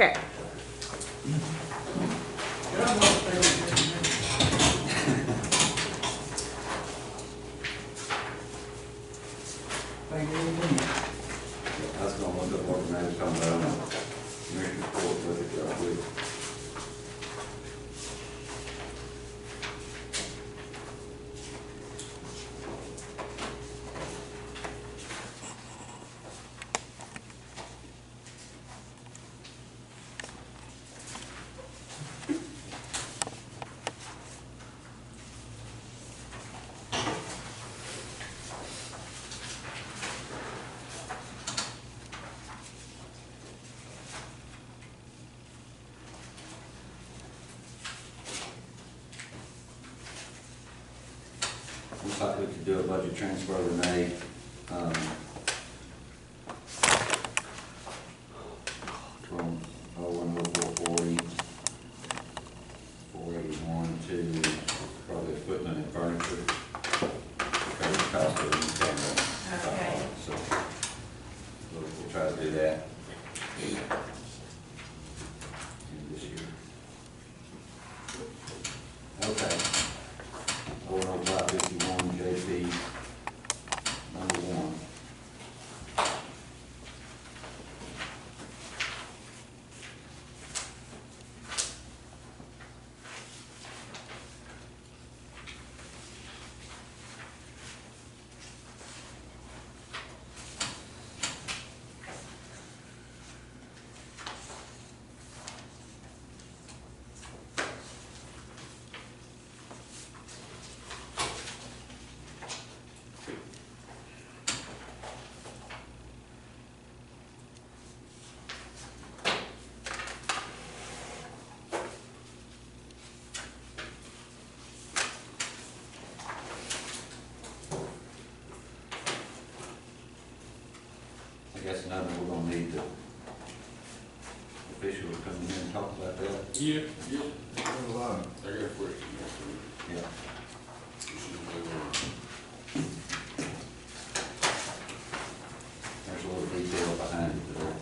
Okay. I was gonna look up what the name's talking about on the commissioner's report, but it's right quick. Looks like we could do a budget transfer Renee. From 01040, 481 to probably equipment and furniture. Cover the cost of the camera. Okay. So we'll try to do that in this year. Okay. 00551 JP number 1. I guess another, we're gonna need the officials to come in here and talk about that. Yeah. I got a question. Yeah. There's a little detail behind it there.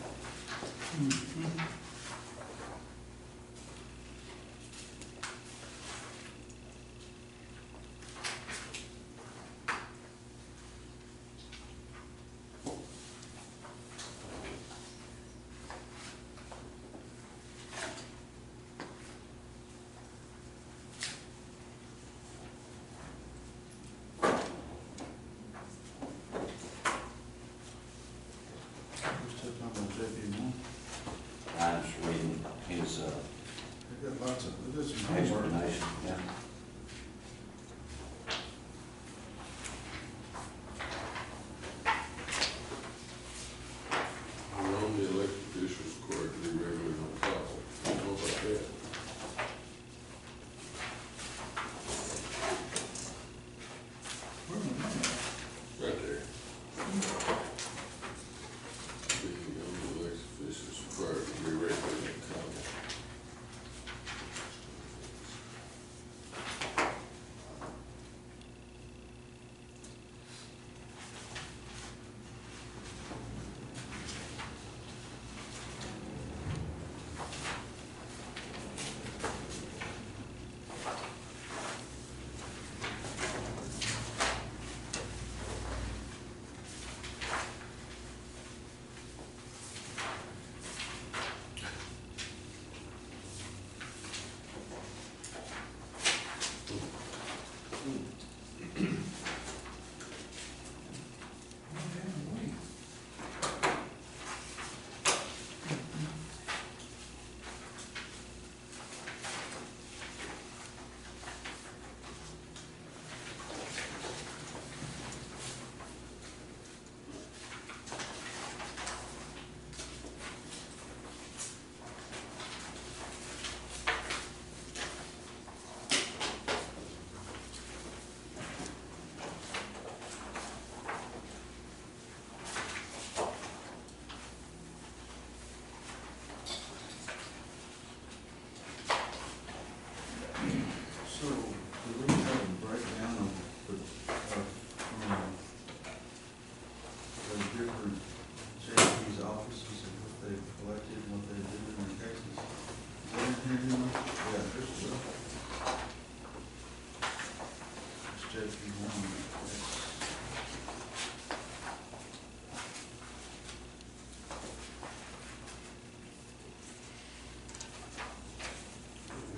I'm just reading his explanation, yeah. We're on the elected officials required to be regularly on call. You know about that? Right there. Speaking of the elected officials required to be regularly on call.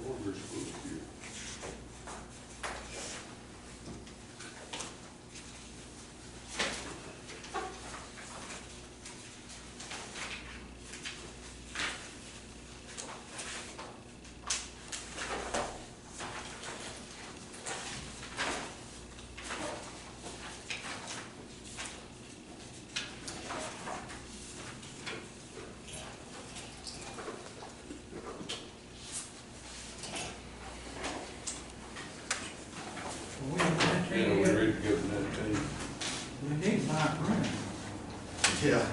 What we're supposed to do. Yeah, we ready to go to that team. We need my room. Yeah.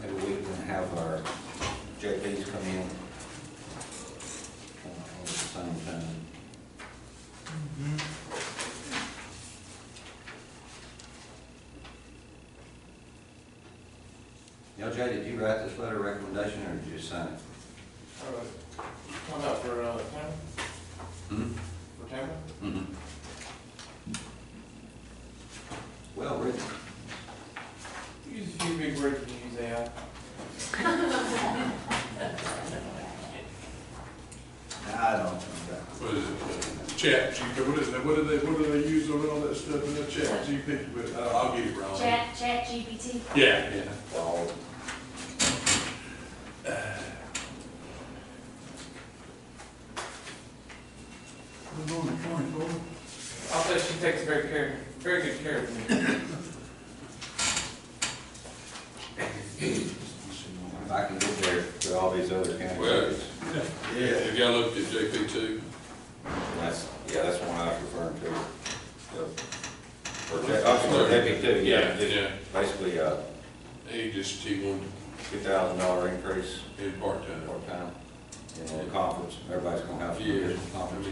Maybe we can have our JPs come in at the same time. Now, Jay, did you write this letter of recommendation or did you just sign it? Come out for, Tampa? Hmm? For Tampa? Mm-hmm. Well written. Use a few big words when you use AI. I don't think that. What is it? Chat GPT, what is that? What do they use on all that stuff in the chat GPT? But I'll get it wrong. Chat GPT. Yeah, yeah. Well, We're going to 24. I'll say she takes very good care of me. if I can get there to all these other candidates. Yeah. Have y'all looked at JP2? That's one I was referring to. For JP2, Yeah. basically, He wanted $2,000 increase in part-time. part-time. In the conference, everybody's gonna have to Yeah. do conference.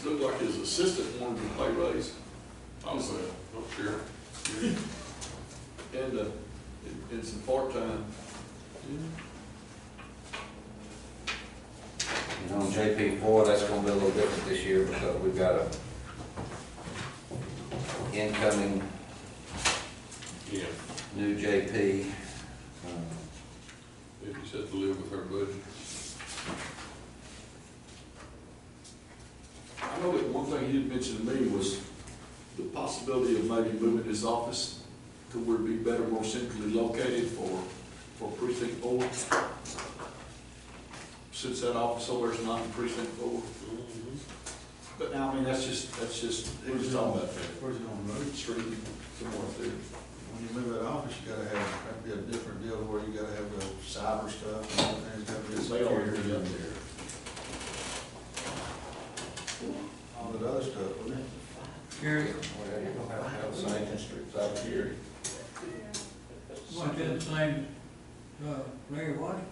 Looked like his assistant wanted to pay raise. Oh, well, sure. and some part-time. And on JP4, that's gonna be a little different this year because we've got a incoming Yeah. new JP. If you set to live with her budget. I know that one thing he had mentioned to me was the possibility of maybe moving his office to where it'd be better, more centrally located for precinct 4. Since that office over is not in precinct 4. But now, I mean, that's just, he was talking about that. Where's it on the road? Street, somewhere up there. When you move that office, you gotta have, that'd be a different deal where you gotta have the cyber stuff and everything, it's gotta be They already secure. be up there. All that other stuff, wouldn't it? Well, you're gonna have the same cybersecurity. Want that same, Larry Watson,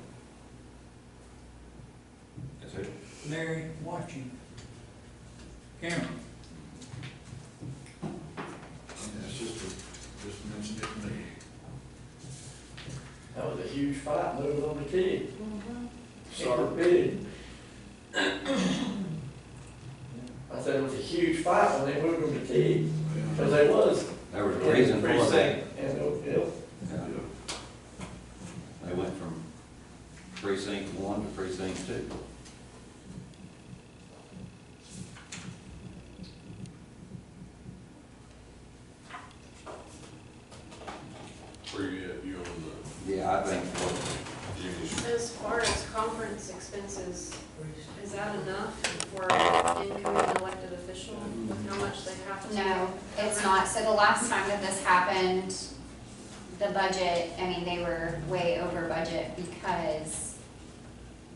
That's it. Larry watching. Cameron, Yeah, it's just mentioned it to me. That was a huge fight, moving on the key. Sorry. Big. I said it was a huge fight when they moved them to key, because they was. There was a reason for that. Precinct, and, Yeah. Yeah. They went from precinct 1 to precinct 2. Where you at, you on Yeah, I think what the Jimmy's? As far as conference expenses, is that enough for incoming elected official with how much they have to? No, it's not. So the last time that this happened, the budget, I mean, they were way over budget because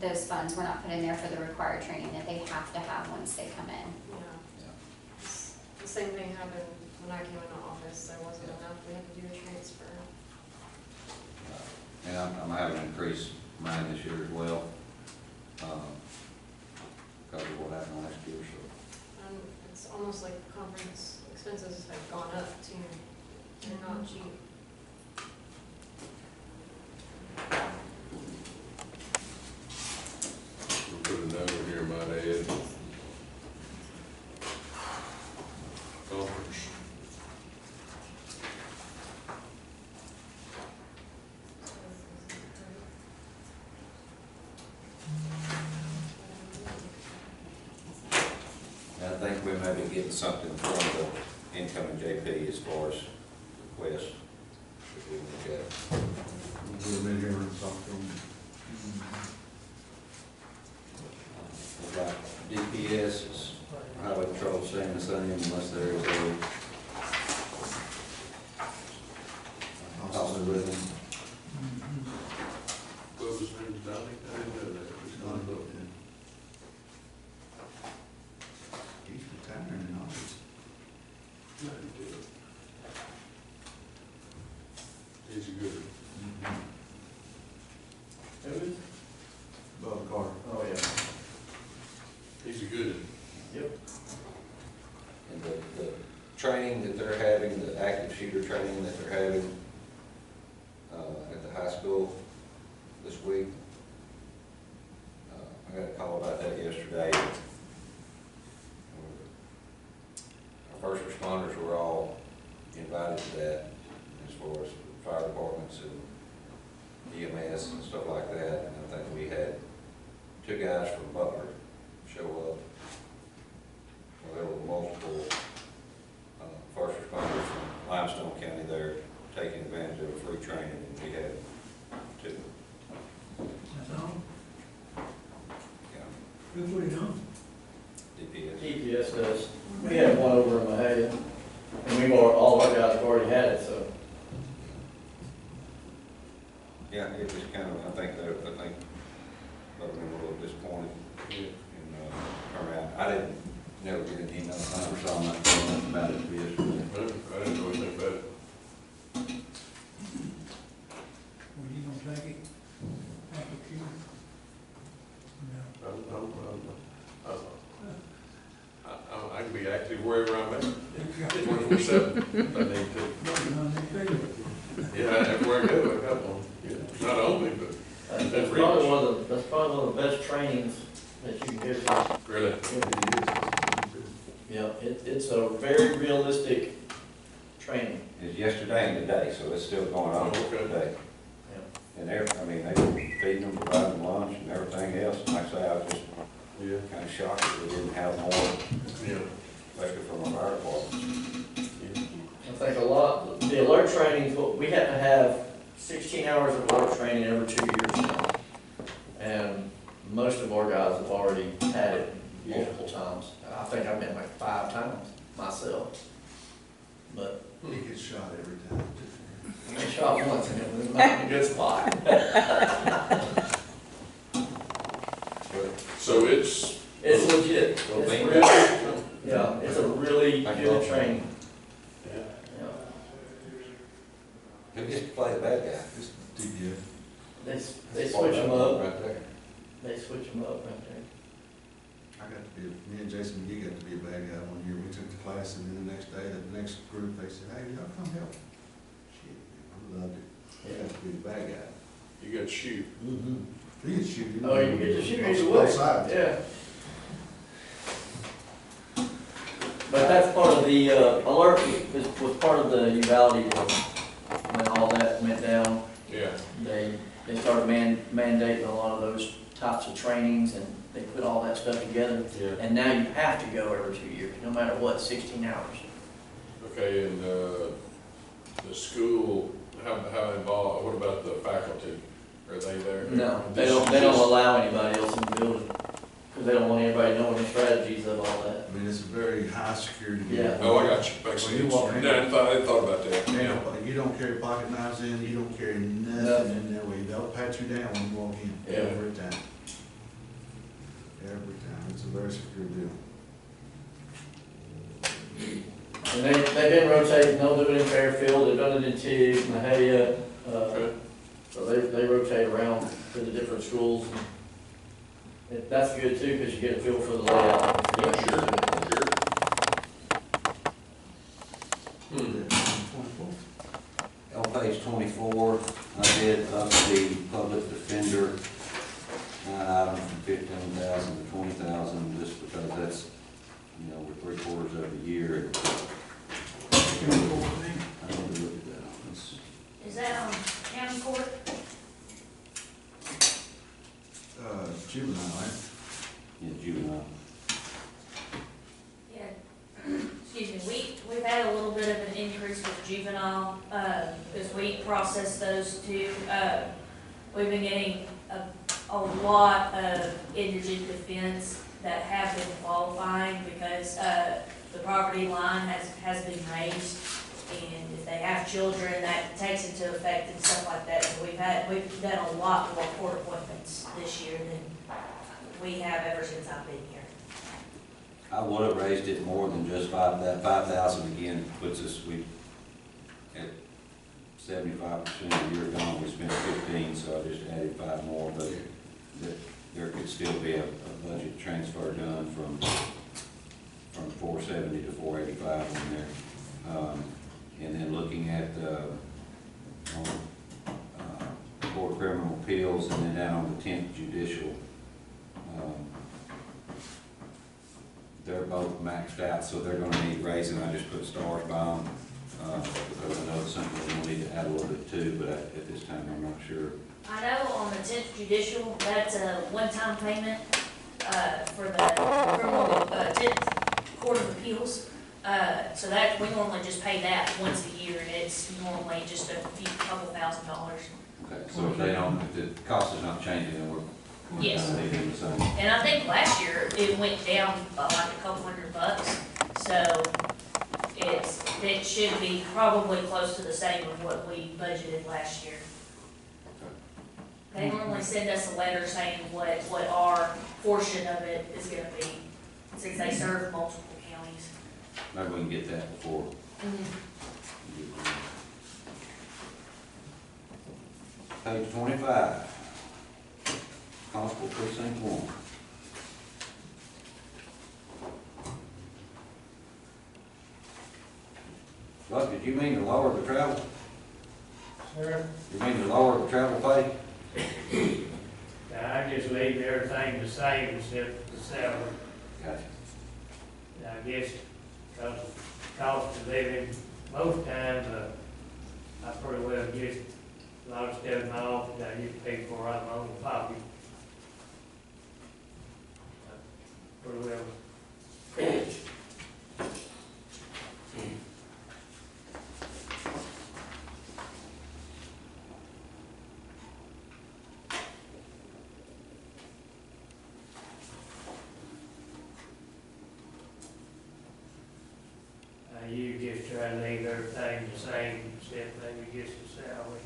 those funds were not put in there for the required training that they have to have once they come in. Yeah. The same thing happened when I came into office, there wasn't enough, we had to do a transfer. And I'm having an increase mine this year as well, because of what happened last year, so. It's almost like conference expenses have gone up too, they're not cheap. We'll put a note in here, might add. Conference. And I think we may be getting something from the incoming JP as far as requests that we look at. We've been here and talked to them. We've got DPS, is highway patrol staying the same unless there is a possible with them. What was his name, Donnie? I didn't know that. It was Donnie. He's retiring in office. No, he did. He's a good. Who is? Bud Carter. Oh, yeah. He's a good. Yep. And the training that they're having, the active shooter training that they're having at the high school this week, I got a call about that yesterday. Our first responders were all invited to that, as far as fire departments and EMS and stuff like that. And I think we had 2 guys from Butler show up. Well, there were multiple first responders from Limestone County there taking advantage of a free training, and we had 2. that's all. Yeah, Who put it on? DPS. EPS does. We had one over in Mahalia, and we've all our guys have already had it, so. Yeah, it was kind of, I think both of them were a little disappointed in turnout. I didn't, never get an email, I never saw nothing about it yesterday. I didn't know anything about it. Were you gonna take it? After Q? No. I can be active wherever I'm at, You got 24/7, if I need to. working on that paper. Yeah, everywhere I go, I got one. Yeah. Not only, but That's probably one of the best trainings that you can get. really. Yeah, it's a very realistic training. It's yesterday and today, so it's still going on Oh, okay. today. And they're, I mean, they were feeding them, providing them lunch and everything else, and like I say, I was just Yeah. kind of shocked that we didn't have more, Yeah. especially from our fire department. I think the alert trainings, we have to have 16 hours of alert training every 2 years now. And most of our guys have already had it multiple times. I think I've been like 5 times myself. But He gets shot every time. I shot once and it was not in a good spot. So it's, It's legit. It's Well, thank really, yeah, it's a really good training. yeah. Yeah. Who gets to play the bad guy? Just TBA. They switch them up. Right there. They switch them up right there. I got to be, me and Jason McGee got to be a bad guy one year. We took the class and then the next day, the next group, they said, hey, y'all come help. Shit, man, I loved it. I got to be the bad guy. You got to shoot. Mm-hmm. You can shoot. Oh, you get to shoot either Both way. sides. Yeah. But that's part of the, alert was part of the uvality deal. When all that went down, Yeah. they started mandating a lot of those types of trainings, and they put all that stuff together. Yeah. And now you have to go every 2 years, no matter what, 16 hours. Okay, and, the school, how involved, what about the faculty? Are they there? No, they don't allow anybody else in the building, because they don't want anybody knowing the strategies of all that. I mean, it's a very high security. Yeah. Oh, I got you. Basically, Well, you walk in. I hadn't thought about that. You don't carry pocket knives in, you don't carry nothing in there with you. They'll pat you down when you walk in, Yeah. every time. Every time. It's a very secure deal. And they've been rotating, they'll do it in Fairfield, they've done it in Tiggs, Mahia, Okay. so they rotate around to the different schools. That's good too, because you get a feel for the layout. Yeah, sure, sure. Hmm. 24. On page 24, I did up the public defender line item from 15,000 to 20,000, just because that's, you know, we're 3/4 of the year. I don't know, look at that. Is that on county court? Juvenile, right? Yeah, juvenile. Yeah. Excuse me, we've had a little bit of an increase with juvenile, because we process those too. We've been getting a lot of indigent defense that have been qualifying because, the property line has been raised. And if they have children, that takes into effect and stuff like that. So we've done a lot more court appointments this year than we have ever since I've been here. I would have raised it more than just that 5,000 again puts us, at 75% of the year gone, we spent 15, so I just added 5 more, but there could still be a budget transfer done from 470 to 485 in there. And then looking at, Court of Criminal Appeals, and then down on the 10th Judicial, they're both maxed out, so they're gonna need raising. I just put stars by them, because I know it's something we'll need to add a little bit too, but at this time, I'm not sure. I know on the 10th Judicial, that's a one-time payment, for the criminal, 10th Court of Appeals. So that, we normally just pay that once a year, and it's normally just a couple $1,000s. Okay, so if they don't, if the cost is not changing, then we're Yes. kind of leaving the same. And I think last year it went down by like a couple $100, so it should be probably close to the same of what we budgeted last year. They normally send us a letter saying what our portion of it is gonna be, since they serve multiple counties. Maybe we can get that before. Page 25. Constable Precinct 1. Buck, did you mean to lower the travel? Sir, You mean to lower the travel pay? I just leave everything the same except the salary. Gotcha. I guess, because cost of living, most times, I pretty well just, a lot of stuff in my office, I just pay for out of my own pocket. Pretty well. You just try to leave everything the same, except maybe just the salary.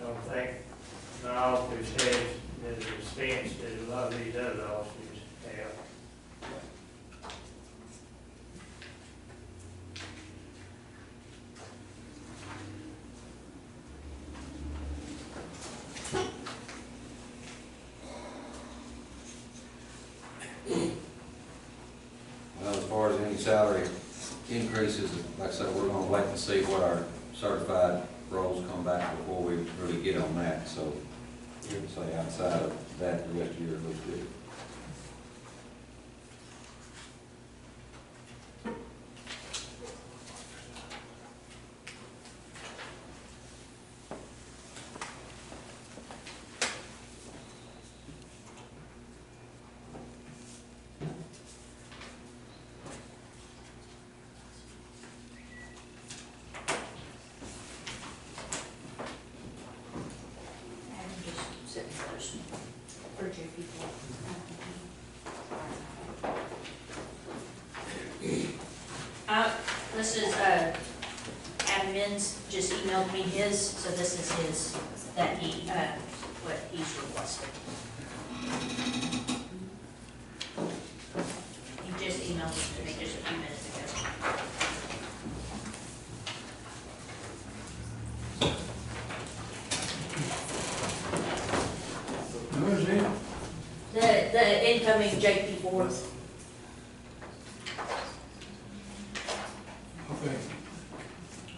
I don't think my office has the expense that a lot of these other offices have. Well, as far as any salary increases, like I said, we're gonna wait and see what our certified roles come back before we really get on that, so, say outside of that, the rest of the year looks good. This is, admins just emailed me his, so this is his, that he, what he's requested. He just emailed it to me just a few minutes ago. Who is it? The incoming JP fourth. Okay.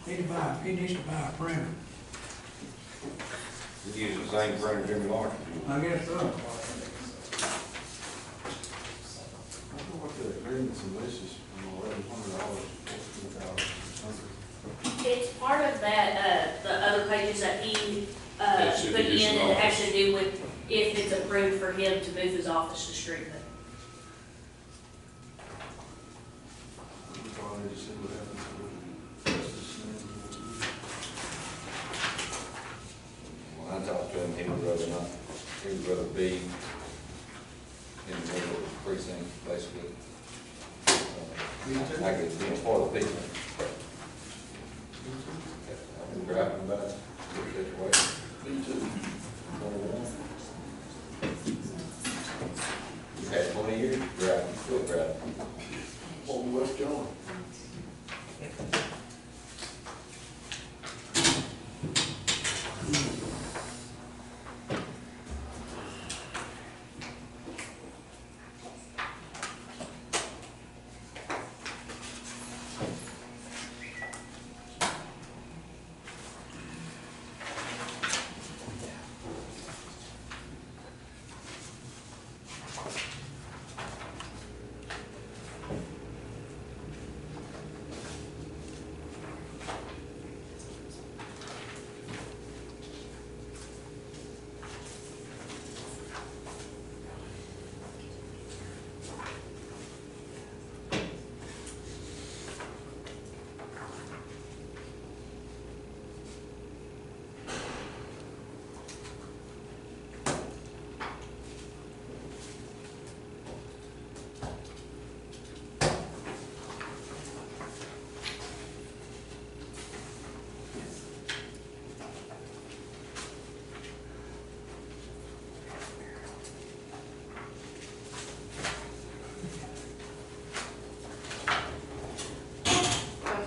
He needs to buy a printer. We use the same printer Jimmy Lawrence used. I guess so. I don't know what the agreements and leases from $1,100 to $2,000. It's part of that, the other pages that he, That should put be in, his and it has office. to do with if it's approved for him to move his office to Streetman. We probably need to see what happens with the rest of this thing. When I talked to him, he would rather not, he would rather be in the middle of the precinct, basically. I could be for the people. I've been grappling about your situation. Me too. You've had 20 years grappling, still grappling. On West John.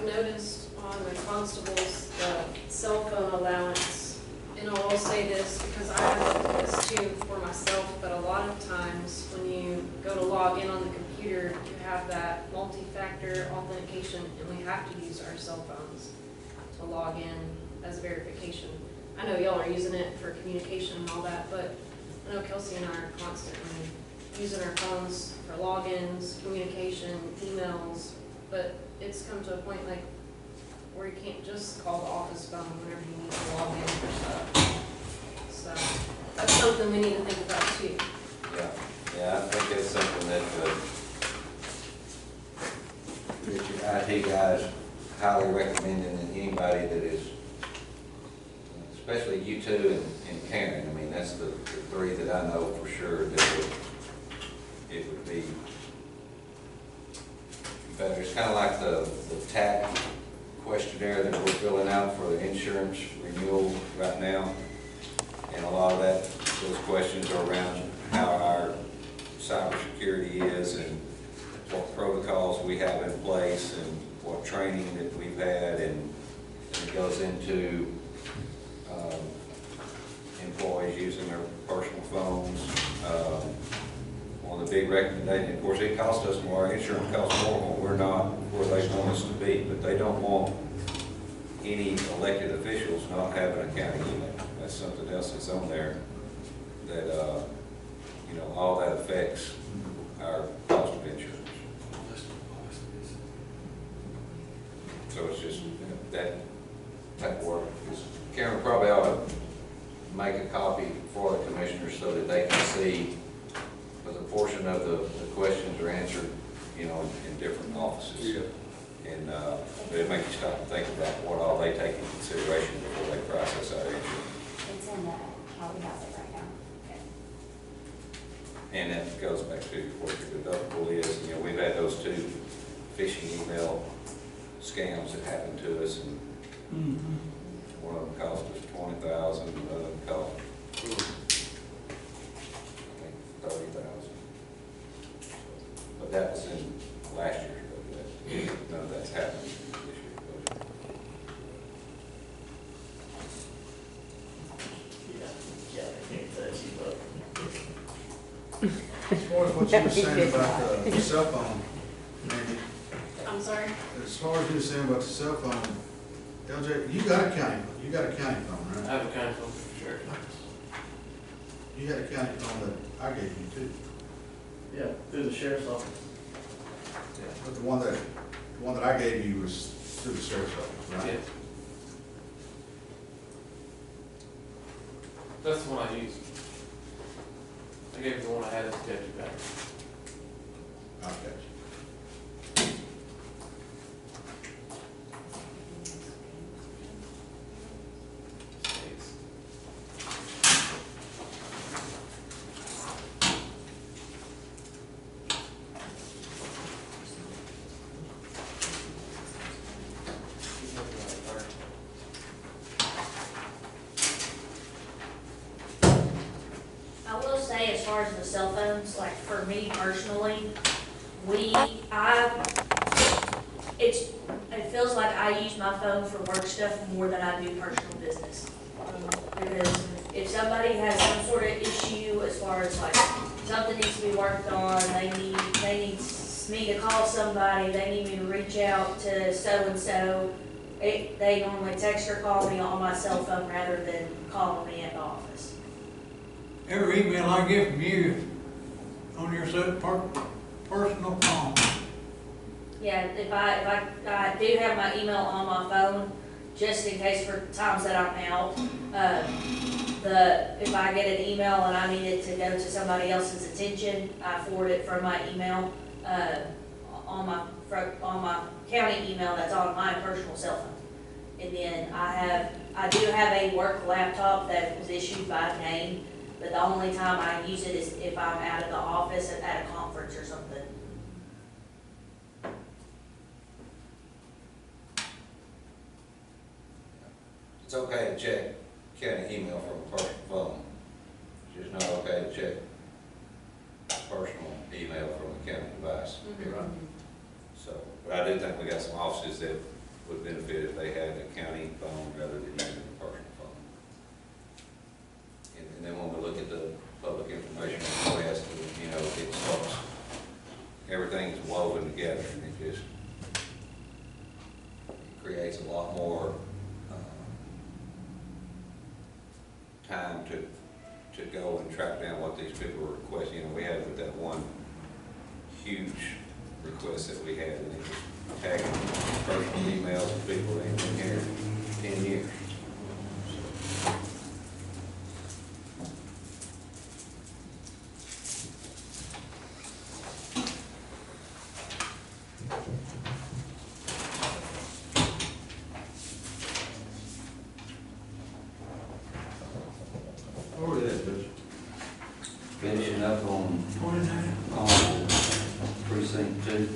noticed on the constables, the cell phone allowance, and I will say this because I have looked at this too for myself, but a lot of times when you go to log in on the computer, you have that multi-factor authentication, and we have to use our cell phones to log in as verification. I know y'all are using it for communication and all that, but I know Kelsey and I are constantly using our phones for logins, communication, emails, but it's come to a point like where you can't just call the office phone whenever you need to log in for stuff. So that's something we need to think about too. Yeah, I think that's something that, your IT guys highly recommending that anybody that is, especially you two and Karen, I mean, that's the three that I know for sure that it would be better. It's kind of like the TAC questionnaire that we're filling out for the insurance renewal right now. And a lot of that, those questions are around how our cybersecurity is and what protocols we have in place and what training that we've had, and it goes into employees using their personal phones. One of the big recommendations, of course, it costs us more, our insurance costs more when we're not where they want us to be, but they don't want any elected officials not having a county email. That's something else that's on there that, you know, all that affects our cost of insurance. So it's just that type of work. Karen probably ought to make a copy for the commissioners so that they can see, because a portion of the questions are answered, you know, in different offices. Yeah. And it makes you stop and think about what all they take into consideration before they process our insurance. It's in the, how we have it right now. Okay. And that goes back to what your deductible is. You know, we've had those two phishing email scams that happened to us, and one of them cost us $20,000, the other one cost, I think, $30,000. But that was in last year's budget. None of that's happened this year's budget. Yeah, I can't touch you, but. As far as what you were saying about the cell phone, Andy, I'm sorry? as far as you were saying about the cell phone, LJ, you got a county phone, I right? have a county phone for sure. You had a county phone that I gave you too. Yeah, through the sheriff's office. But the one that I gave you was through the sheriff's office, right? Yeah. That's the one I used. I gave you the one I had as a deputy back. Okay. I will say, as far as the cell phones, like for me personally, it feels like I use my phone for work stuff more than I do personal business. Because if somebody has some sort of issue as far as like something needs to be worked on, they need me to call somebody, they need me to reach out to so-and-so, they normally text or call me on my cell phone rather than calling me at the office. Every email I get from you on your personal phone. Yeah, if I do have my email on my phone, just in case for times that I'm out. If I get an email and I need it to go to somebody else's attention, I forward it from my email, on my county email that's on my personal cell phone. And then I do have a work laptop that was issued by name, but the only time I use it is if I'm out of the office at a conference or something. It's okay to check county email from a personal phone. It's just not okay to check personal email from a county device. Mhm. So, but I do think we got some offices that would benefit if they had a county phone rather than using a personal phone. And then when we look at the public information request, you know, it starts, everything's woven together, and it just creates a lot more time to go and track down what these people were requesting. You know, we had with that one huge request that we had, and it was tagging personal emails of people that ain't been here 10 years. Where we at, Judge? Finishing up on 29. precinct 2.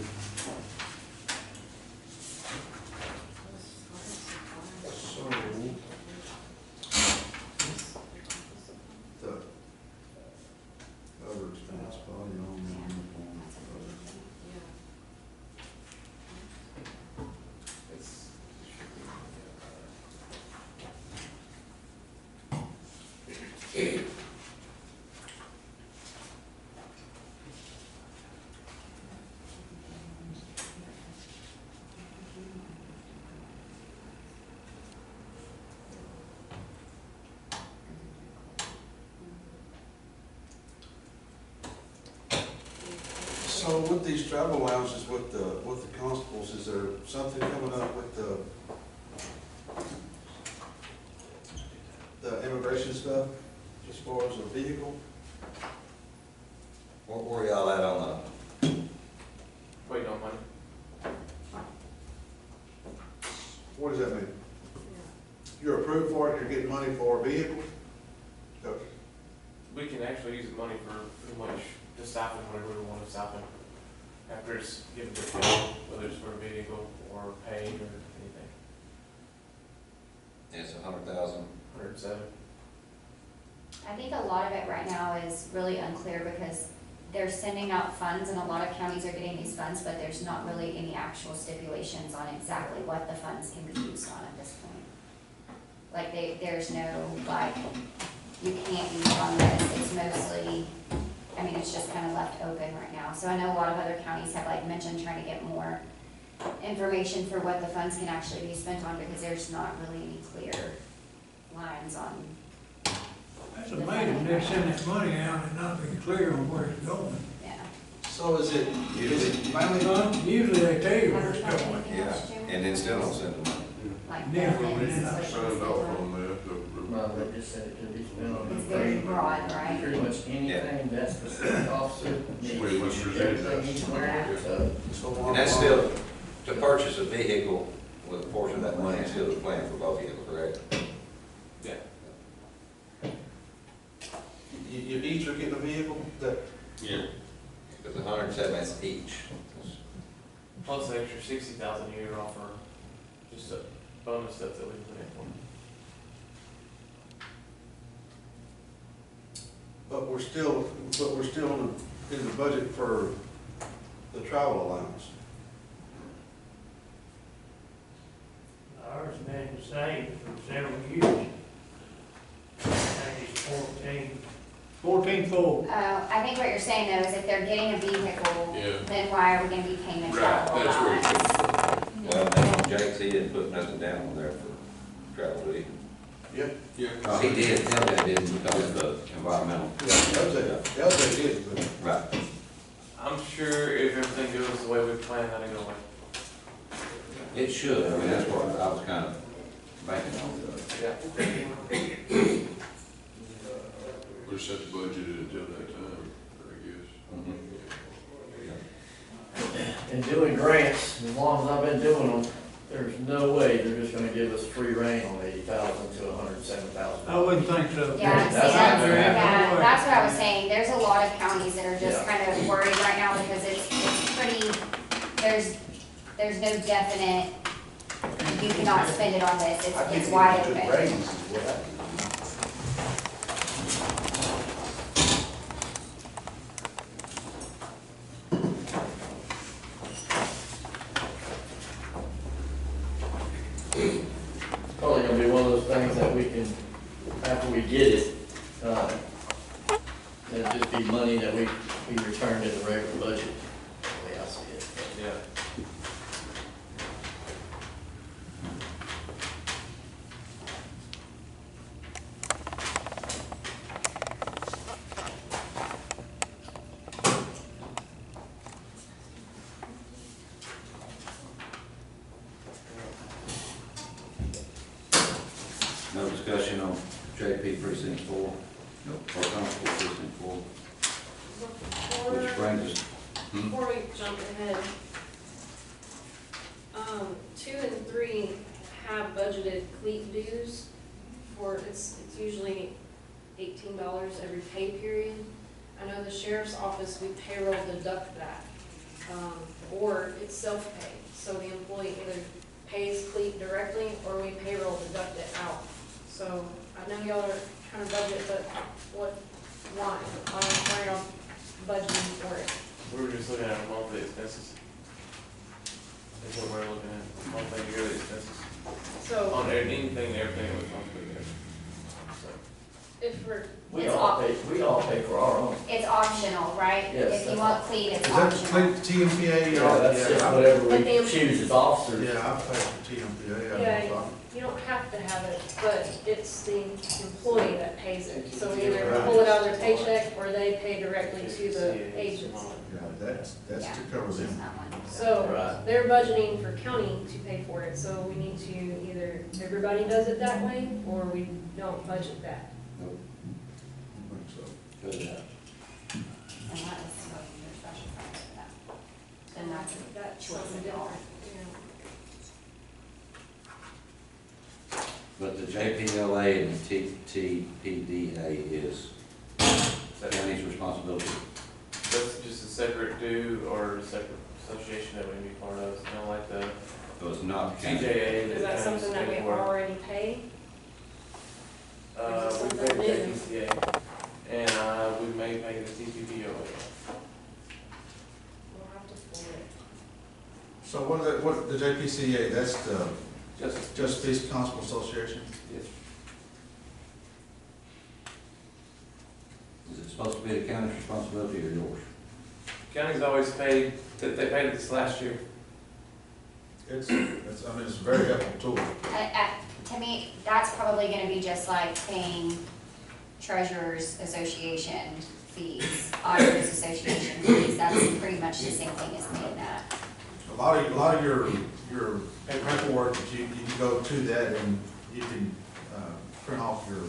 So, the other expense, body on. So with these travel allowances with the constables, is there something coming up with the immigration stuff as far as a vehicle? Where y'all at on Waiting on money. What does that mean? You're approved for it, you're getting money for a vehicle? So, We can actually use the money for pretty much the stipend, whatever we want to stipend. After it's given to the county, whether it's for a vehicle or paid or anything. the, it's 100,000? 107. I think a lot of it right now is really unclear because they're sending out funds and a lot of counties are getting these funds, but there's not really any actual stipulations on exactly what the funds can be used on at this point. Like there's no, like, you can't use it on this, it's mostly, I mean, it's just kind of left open right now. So I know a lot of other counties have like mentioned trying to get more information for what the funds can actually be spent on because there's not really any clear lines on. That's amazing, they send that money out and not be clear on where it's going. Yeah. So is it mainly Usually they tell you where it's Have going. anything else, Jim? And then still don't send them money. Like Yeah, benefits, yeah. what Signed it's off on. on that. No, they just said it could be spent on. It's very broad, right? Pretty much anything that's the specific officer needs, everything he's wearing, so. And that's still, to purchase a vehicle with a portion of that money is still the plan for both vehicles, correct? Yeah. you each are getting a vehicle that, Yeah. Because 107, that's each. Plus the extra 60,000 a year offer, just a bonus stuff that we can put in for. but we're still in the budget for the travel allowance. Ours been the same for several years. I think it's 14. 14-4. I think what you're saying though is if they're getting a vehicle, Yeah. then why are we gonna be paying a Right, travel that's where it allowance? Well, Jake, he didn't put nothing down on there for travel, did he? Yeah. He did, LJ didn't because of the environmental. LJ did, but Right. I'm sure if everything goes the way we plan, that'll go away. It should, I mean, that's what I was kind of banking on. Yeah. We're set to budget it until that time, I guess. And doing grants, as long as I've been doing them, there's no way they're just gonna give us free rein on 80,000 to 107,000. I wouldn't think so. Yeah, see, That's not gonna happen. yeah, that's what I was saying, there's a lot of counties that are just Yeah. kind of worried right now because it's pretty, there's no definite, you cannot spend it on this, it's wide open. Probably gonna be one of those things that we can, after we get it, it'll just be money that we returned in the regular budget, the way I see it. Yeah. No discussion on JP precinct 4? Nope. Or constable precinct 4? Which brings us, Before we jump ahead, 2 and 3 have budgeted cleat dues for, it's usually $18 every pay period. I know the sheriff's office, we payroll deduct that, or it's self-pay. So the employee either pays cleat directly or we payroll deduct it out. So I know y'all are trying to budget, but why? Why are y'all budgeting for it? We were just looking at our monthly expenses. That's what we're looking at, monthly and yearly expenses. So On anything, everything was monthly there. So, if we're, We all pay for our own. It's optional, right? Yes, If you that's want cleat, it's Is that optional. the TMPA? Yeah, that's just I- whatever But we the- choose as officers. Yeah, I pay for TMPA. Yeah, you don't have to have it, but it's the employee that pays it. So we either pull it out of their paycheck or they pay directly to the agency. Yeah, that's Yeah, to cover it's them. not one. So Right. they're budgeting for county to pay for it, so we need to either, everybody does it that way, or we don't budget that. I think so. good enough. And that is what your special funds for that. Then that's That's choice something of different, all. yeah. But the JPLA and the TTPDA is county's responsibility. that's just a separate due or a separate association that we can be part of, it's kind of like the So it's not county. TJA. Is that something that we already pay? We pay the JPCA, and we may pay the TPPO. We'll have to pull it. So what the JPCA, that's the Just, Peace Constable Association? yes. Is it supposed to be the county's responsibility or yours? County's always paid, they paid it this last year. It's I mean, it's a very helpful tool. To me, that's probably gonna be just like paying treasurers association fees, auditors association fees, that's pretty much the same thing as paying that. A lot of your paperwork, that you can go to that and you can print off your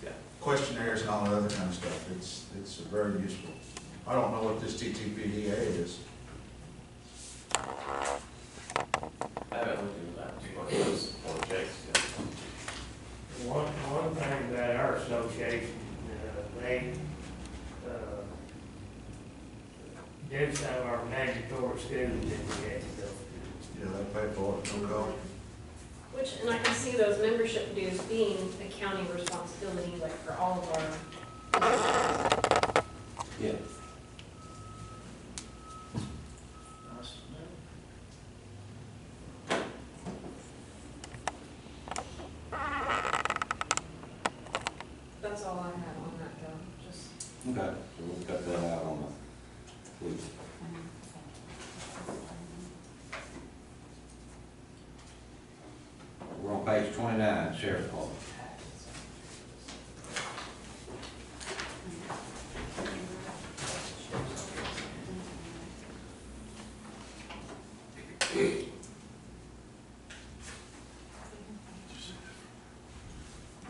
Yeah. questionnaires and all that other kind of stuff. It's very useful. I don't know what this TTPDA is. I haven't looked into that, one of those four checks. One thing about our association, they, do some of our mandatory schools that we have to go to. Yeah, they pay for it, no cost. Which, and I can see those membership dues being a county responsibility, like for all of our. Yeah. That's all I have on that though, just. Okay, so we'll cut that out on the, please. We're on page 29, Sheriff's Department.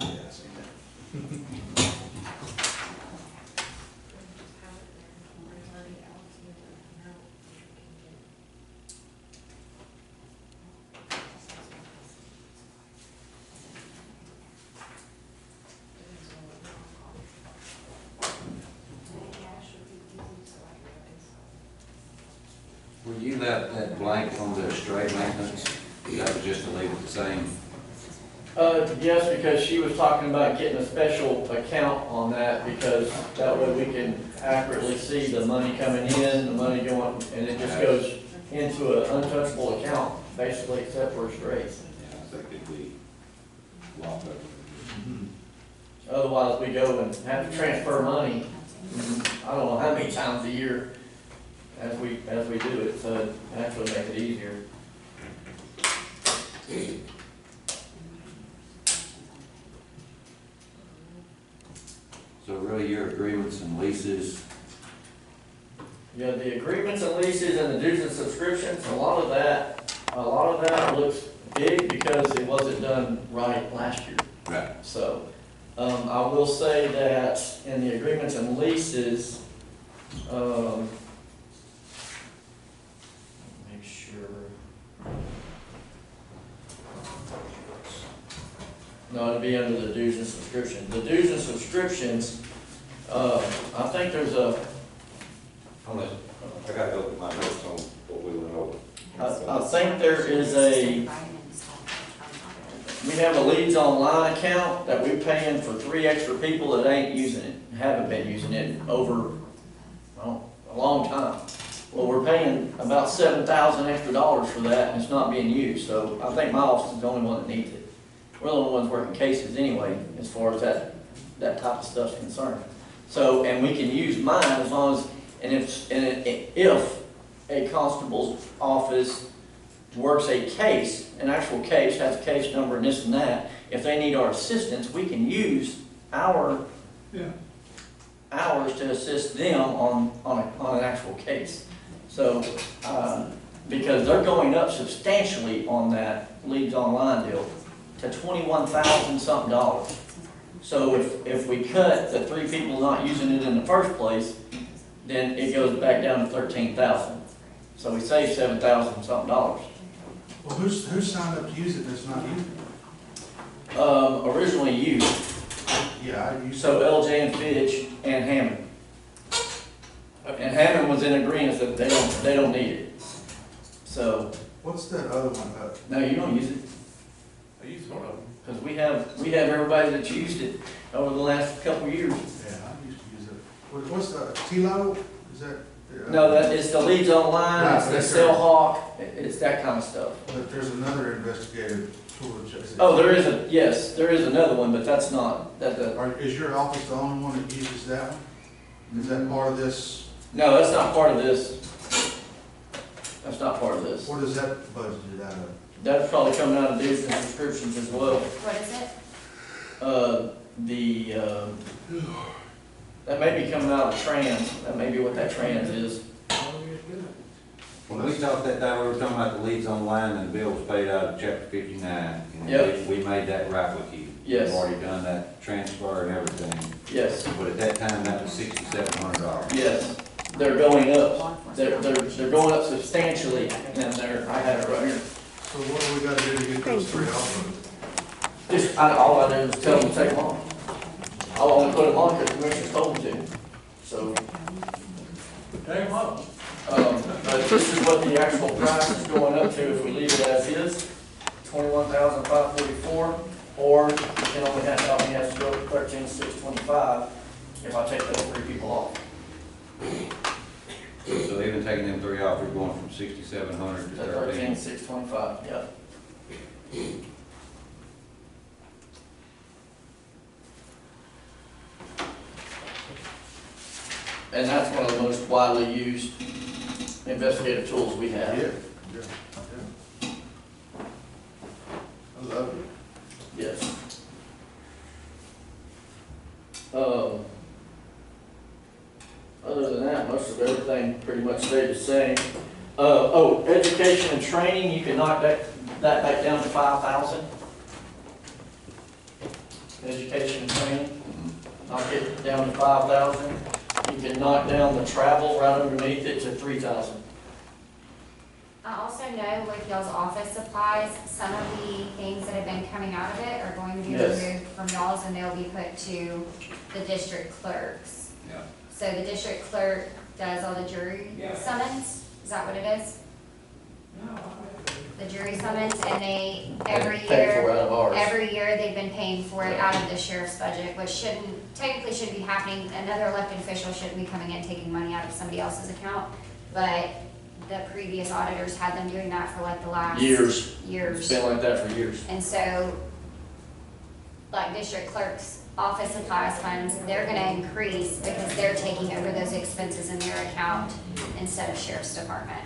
Yeah, I see that. Will you let that blank on the straight maintenance, that was just to leave it the same? Yes, because she was talking about getting a special account on that, because that way we can accurately see the money coming in, the money going, and it just goes into an untouchable account, basically, except for straight. think it'd be a lot better. Otherwise, we go and have to transfer money, I don't know how many times a year as we do it, so it actually make it easier. So really, your agreements and leases, Yeah, the agreements and leases and the dues and subscriptions, a lot of that looks big because it wasn't done right last year. right, So, I will say that in the agreements and leases, make sure. No, it'd be under the dues and subscriptions. The dues and subscriptions, I think there's a, Unless, I gotta go with my notes on what we went over. I think there is we have a Leads Online account that we're paying for 3 extra people that ain't using it, haven't been using it over, well, a long time. Well, we're paying about $7,000 extra for that, and it's not being used, so I think my office is the only one that needs it. We're the only ones working cases anyway, as far as that type of stuff's concerned. So, and we can use mine as long as, if a constable's office works a case, an actual case, has a case number and this and that, if they need our assistance, we can use hours to assist them on an actual case. So, because they're going up substantially on that Leads Online deal to $21,000 something. So if we cut the 3 people not using it in the first place, then it goes back down to 13,000. So we save $7,000 something. Well, who signed up to use it that's not using it? Originally you, Yeah, I use so LJ and Fitch and Hammond. And Hammond was in agreement that they don't need it. So, What's that other one? no, you don't use it, I used one of them. because we have everybody that's used it over the last couple of years. Yeah, I used to use it. What's the, T-Lo? Is that? No, that, it's the Leads Online, Right, it's the that's Cellhawk, it's that kind of stuff. But there's another investigative tool that checks it. Oh, there is another one, but that's not, Is your office the only one that uses that one? Is that part of this? no, that's not part of this. That's not part of this. What is that budgeted out of? That's probably coming out of dues and subscriptions as well. What is it? That may be coming out of trans, that may be what that trans is. when we talked that day, we were talking about the Leads Online and the bill was paid out of chapter 59. And Yep. we made that right with you. Yes. We've already done that transfer and everything, Yes, but at that time, that was $6,700. yes, they're going up, they're going up substantially, and I had it right here. So what do we gotta do to get those 3 off of it? Just, all I do is tell them to take them off. I'll only put them on because the commissioner told me to, so. Take them up. But this is what the actual price is going up to if we leave it as is, $21,544, or you can only have to go to $13,625 if I take those 3 people off. So even taking them 3 off, we're going from 6,700 to To 13. $13,625, yeah. And that's one of the most widely used investigative tools we have. Yeah. I love it. Yes. Other than that, most of everything pretty much stayed the same. Education and training, you can knock that back down to 5,000. Education and training, knock it down to 5,000. You can knock down the travel right underneath it to 3,000. I also know with y'all's office supplies, some of the things that have been coming out of it are going to be Yes. removed from y'all's and they'll be put to the district clerks. Yeah. So the district clerk does all the jury summons, is that what it is? The jury summons, and they, every Pay for it year, out of ours. every year they've been paying for it out of the sheriff's budget, which technically shouldn't be happening. Another elected official shouldn't be coming in taking money out of somebody else's account, but the previous auditors had them doing that for like the last. Years. Years. It's been like that for years. And so, like district clerk's office supplies funds, they're gonna increase because they're taking over those expenses in their account instead of sheriff's department.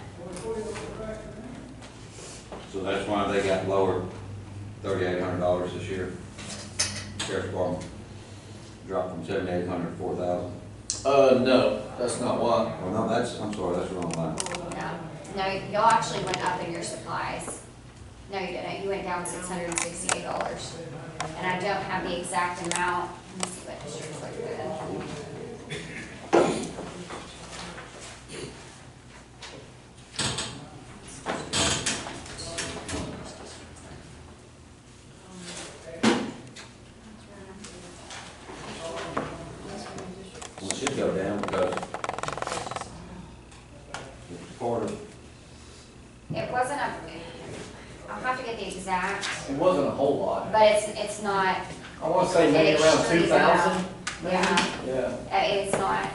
So that's why they got lowered $3,800 this year. Sheriff's Department dropped from 7,800 to 4,000. No, that's not why. Well, no, that's, I'm sorry, that's the wrong line. No, y'all actually went up in your supplies. No, you didn't, you went down $668. And I don't have the exact amount, let me see what district clerk did. Well, it should go down because it's part of, It wasn't a, I'll have to get the exact, It wasn't a whole lot. but it's not, I wanna say maybe around Extreme 2,000, maybe? yeah. Yeah. It's not.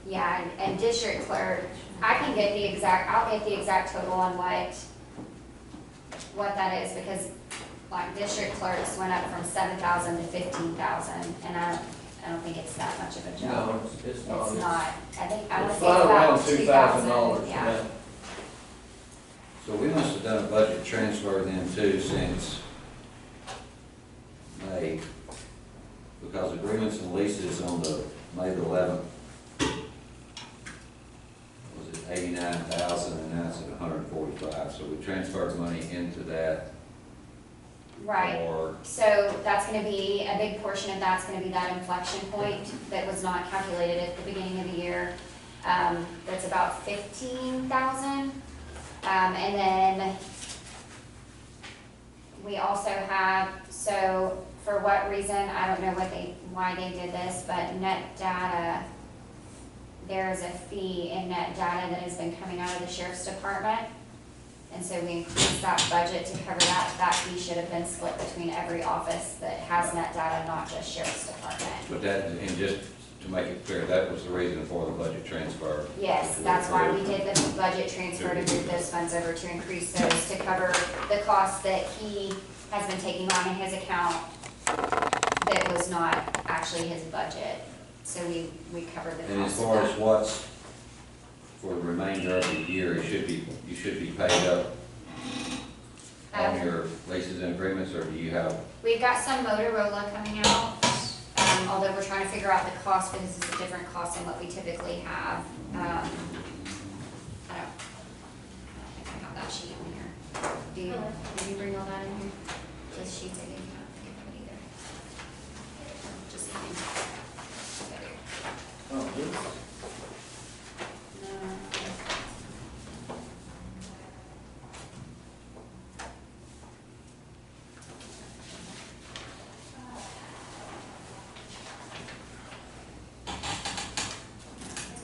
Yeah, and district clerk, I can get the exact, I'll get the exact total on what that is, because like district clerks went up from 7,000 to 15,000, and I don't think it's that much of a jump. No, it's not. It's not, I think, I would It's say it's right about around $2,000, yeah. yeah. so we must have done a budget transfer then too since May, because agreements and leases on the May the 11th was at 89,000 and now it's at 145. So we transferred money into that. Right. Or So that's gonna be, a big portion of that's gonna be that inflection point that was not calculated at the beginning of the year. That's about 15,000. And then we also have, so for what reason, I don't know why they did this, but net data, there is a fee in net data that has been coming out of the sheriff's department. And so we increased that budget to cover that. That fee should have been split between every office that has net data, not just sheriff's department. but that, and just to make it clear, that was the reason for the budget transfer. Yes, that's why we did the budget transfer to move those funds over, to increase those, to cover the cost that he has been taking on in his account that was not actually his budget. So we covered the cost of that. And as far as what's for the remainder of the year, you should be paid up on your leases and agreements, or do you have? We've got some Motorola coming out, although we're trying to figure out the cost, because it's a different cost than what we typically have. I don't think I have that sheet in here. Did you bring all that in here? Those sheets I didn't have, I didn't put either. Just kidding. Oh, this? No.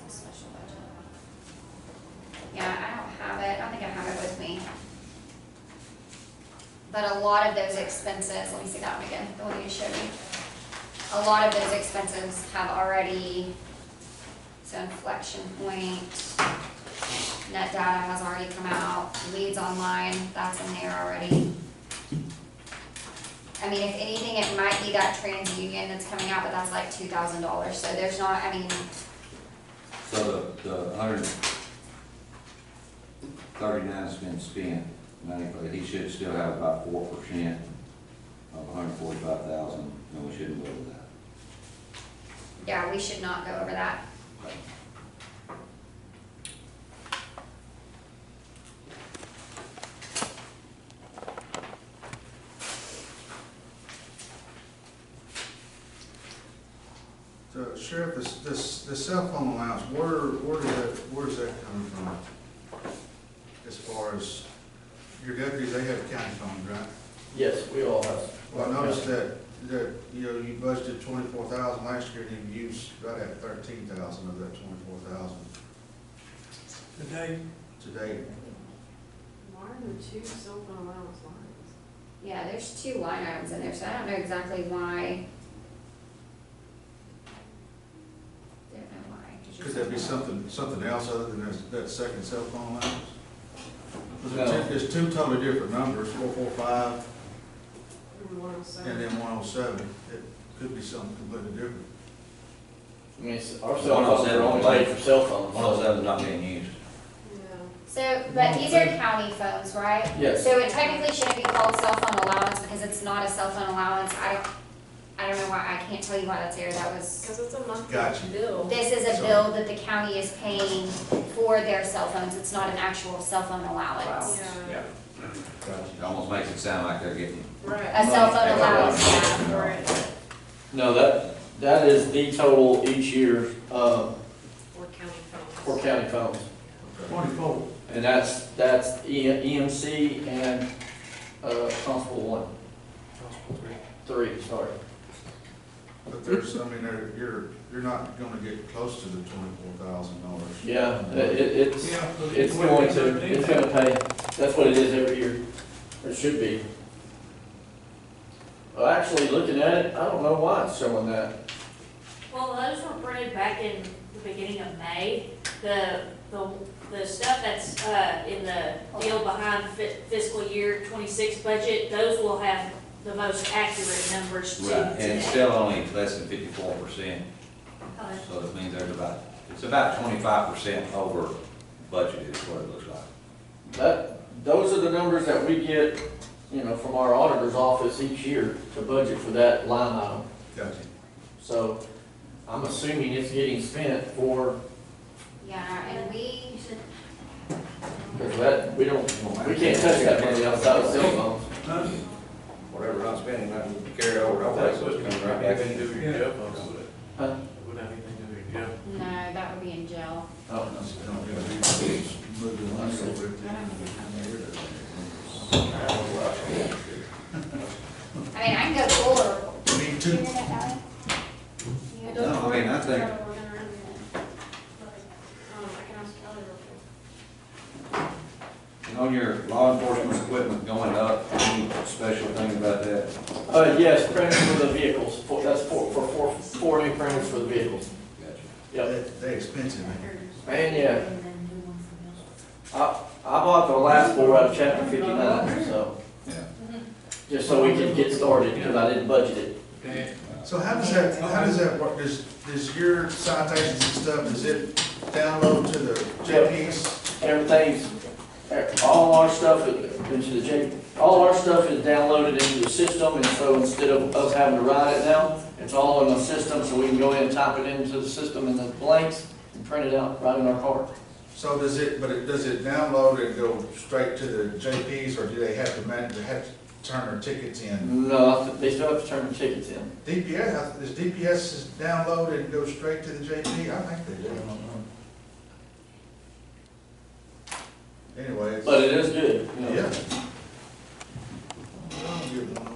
Special budget. Yeah, I don't have it, I don't think I have it with me. But a lot of those expenses, let me see that one again, the one you showed me. A lot of those expenses have already, so inflection point, net data has already come out, leads online, that's in there already. I mean, if anything, it might be that TransUnion that's coming out, but that's like $2,000, so there's not, I mean, So the 139 has been spent, he should still have about 4% of 145,000, and we shouldn't go over that. yeah, we should not go over that. So Sheriff, this cell phone allowance, where's that coming from? As far as, your deputies, they have county phones, right? Yes, we all have. Well, I noticed that, you budgeted 24,000 last year, and you used right at 13,000 of that 24,000 Today, to date. Why are there two cell phone allowance lines? Yeah, there's 2 line items in there, so I don't know exactly why. Don't know why. 'Cause there'd be something else other than that second cell phone allowance? No. There's two totally different numbers, 445 And 107. and then 107. It could be something completely different. I mean, our cell phones are only paid for cell phones. 107 is not being used. Yeah. So, but these are county phones, right? Yes. So it technically shouldn't be called cell phone allowance because it's not a cell phone allowance. I don't know why, I can't tell you why that's there. That was, Because it's a monthly Gotcha. bill. this is a bill that the county is paying for their cell phones. It's not an actual cell phone allowance. Yeah. It almost makes it sound like they're getting, Right. A cell phone Extra allowance, money. yeah. Right. No, that is the total each year, For county phones. for county phones. 24. And that's EMC and, Constable 1. 3, sorry. But there's, I mean, you're not gonna get close to the $24,000. Yeah, it's Yeah. going to, it's gonna pay. That's what it is every year. Or it should be. Well, actually, looking at it, I don't know why it's showing that. Well, those were printed back in the beginning of May. The stuff that's, in the deal behind fiscal year 26 budget, those will have the most accurate numbers too. and it's still only less than 54%. So that means it's about 25% over budgeted is what it looks like. Those are the numbers that we get, from our auditor's office each year to budget for that line item. Gotcha. So I'm assuming it's getting spent for, Yeah, and because we can't touch that money outside of cell phones. Whatever not spending, not carry over, all that, so it's coming right back Anything to in. do with your jail funds, would it? Huh? Wouldn't have anything to do with your jail. no, that would be in jail. Oh, Don't get a moving money over it. I mean, I can go pull or. Me too. No, I mean, I think, I can ask Kelly real quick. on your law enforcement equipment going up, any special thing about that? yes, printers for the vehicles. That's four new printers for the vehicles. Gotcha. Yep. They're expensive, man. Man, yeah. I bought the last four out of chapter 59, so, Yeah. just so we could get started, because I didn't budget it. So how does that work? Does your citations and stuff, does it download to the JPs? Everything's, all our stuff all our stuff is downloaded into the system, and so instead of us having to write it down, it's all in the system, so we can go in and type it into the system in the blanks and print it out right in our car. So does it download and go straight to the JPs, or do they have to turn their tickets in? No, they still have to turn the tickets in. DPS, does DPS download and go straight to the JP? I think they do. Anyway. But it is good. Yeah. I'll give them.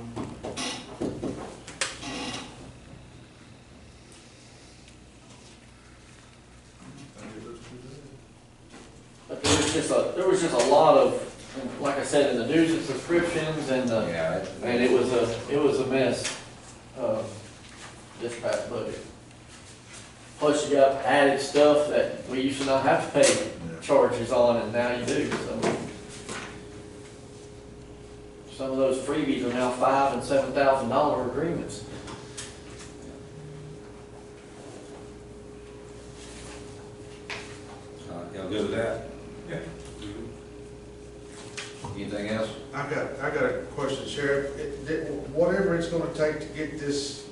But there was just a lot of, like I said, in the dues and subscriptions and the, Yeah. and it was a mess, dispatch budget. Plus you got added stuff that we used to not have to pay charges on, and now you do, so. Some of those freebies are now $5,000 and $7,000 agreements. Y'all good with that? Yeah. Anything else? I got a question, Sheriff. Whatever it's gonna take to get this,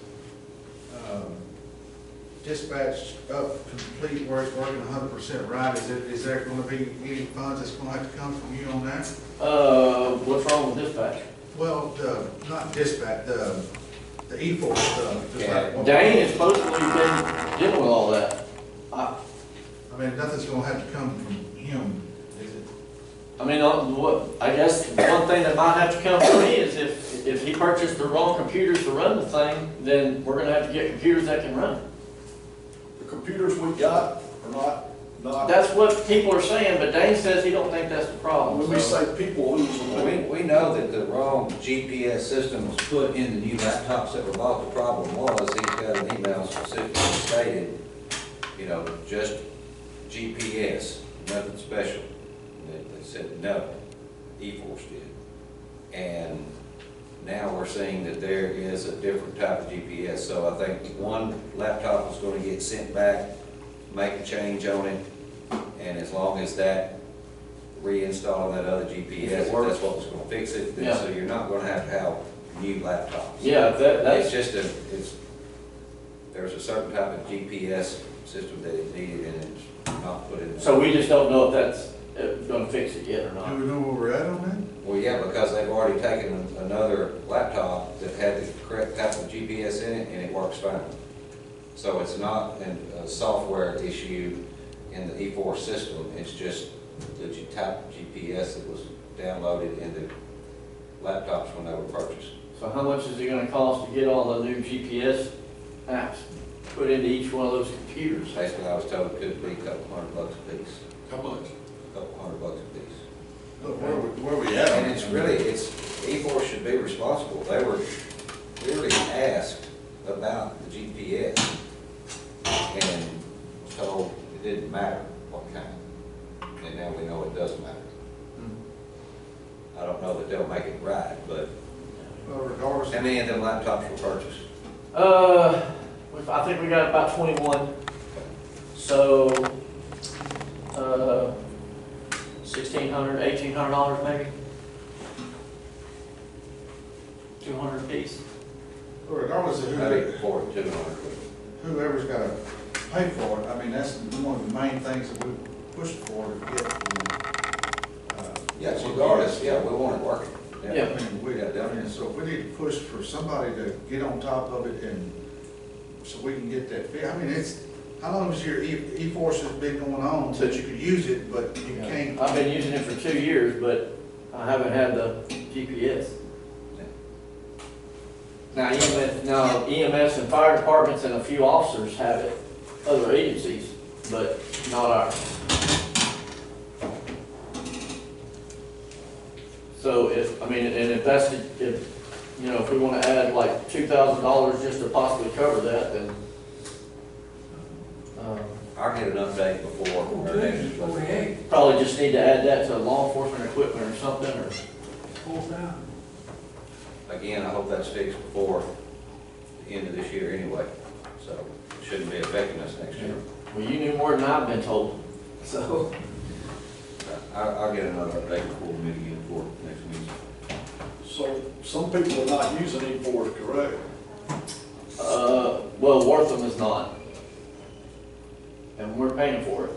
dispatch up complete where it's working 100% right, is there gonna be any funds that's gonna have to come from you on that? What's wrong with dispatch? Well, not dispatch, the E4 stuff. just Yeah. like what- Dane has supposedly been dealing with all that. I mean, nothing's gonna have to come from him, is it? I mean, I guess one thing that might have to come from me is if he purchased the wrong computers to run the thing, then we're gonna have to get computers that can run it. The computers we got are not, That's what people are saying, but Dane says he don't think that's the problem. when we so- say people lose them. We know that the wrong GPS system was put in the new laptops that were bought. The problem was, he's got an email specifically stated, just GPS, nothing special. They said no, E-Force did. And now we're seeing that there is a different type of GPS. So I think one laptop is gonna get sent back, make a change on it, and as long as that reinstalling that other GPS, if that's what was gonna fix it, then Yeah. so you're not gonna have new laptops. Yeah, It's just there's a certain type of GPS system that is needed and it's not put in. so we just don't know if that's gonna fix it yet or Do not. we know where we're at on that? Well, yeah, because they've already taken another laptop that had the correct type of GPS in it and it works fine. So it's not a software issue in the E4 system, it's just the type of GPS that was downloaded in the laptops when they were purchased. So how much is it gonna cost to get all the new GPS apps put into each one of those computers? Basically, I was told it could be a couple $100 a piece, How much? a couple $100 a piece. Look, where we at? And it's E4 should be responsible. They were clearly asked about the GPS and told it didn't matter what kind. And now we know it doesn't matter. I don't know that they'll make it right, but Well, regardless. how many of them laptops were purchased? I think we got about 21. So, $1,600, $1,800 maybe? 200 a piece. Well, regardless of Maybe 200. whoever's gotta pay for it, I mean, that's one of the main things that we push for to get. Yes, regardless, yeah, we want it working. Yeah. I mean, we got down here, so if we need to push for somebody to get on top of it and so we can get that, I mean, it's, how long has your E-Force has been going on that you could use it, but you can't? I've been using it for 2 years, but I haven't had the GPS. Now EMS and fire departments and a few officers have it, other agencies, but not ours. So if we want to add like $2,000 just to possibly cover that, then, I'll get an update before our next. 48, probably just need to add that to law enforcement equipment or something, or, 4,000. Again, I hope that's fixed before the end of this year anyway, so it shouldn't be affecting us next year. well, you knew more than I've been told, so. I'll get another update before we meet again for next meeting. So some people are not using E4, correct? Well, Wortham is not. And we're paying for it.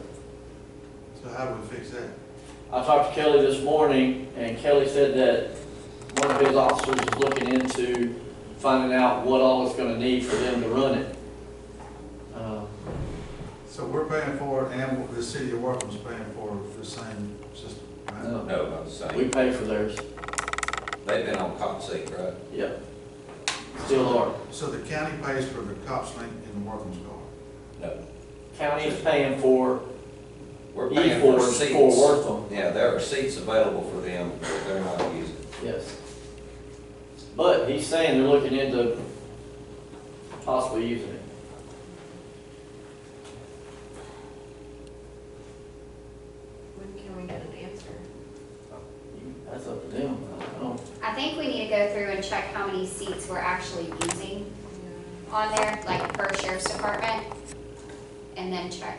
So how do we fix that? I talked to Kelly this morning, and Kelly said that one of his officers is looking into finding out what all it's gonna need for them to run it. So we're paying for it and the city of Wortham's paying for the same system, right? No, No, not the we same. pay for theirs. They've been on cop seat, right? Yep. Still are. So the county pays for the cops link in the Wortham's car? No. County is paying for We're paying for E-Force seats. for Wortham. Yeah, there are seats available for them that they're not using. Yes. But he's saying they're looking into possibly using it. When can we get an answer? That's up to them. I don't know. I think we need to go through and check how many seats we're actually using on there, like per sheriff's department. And then check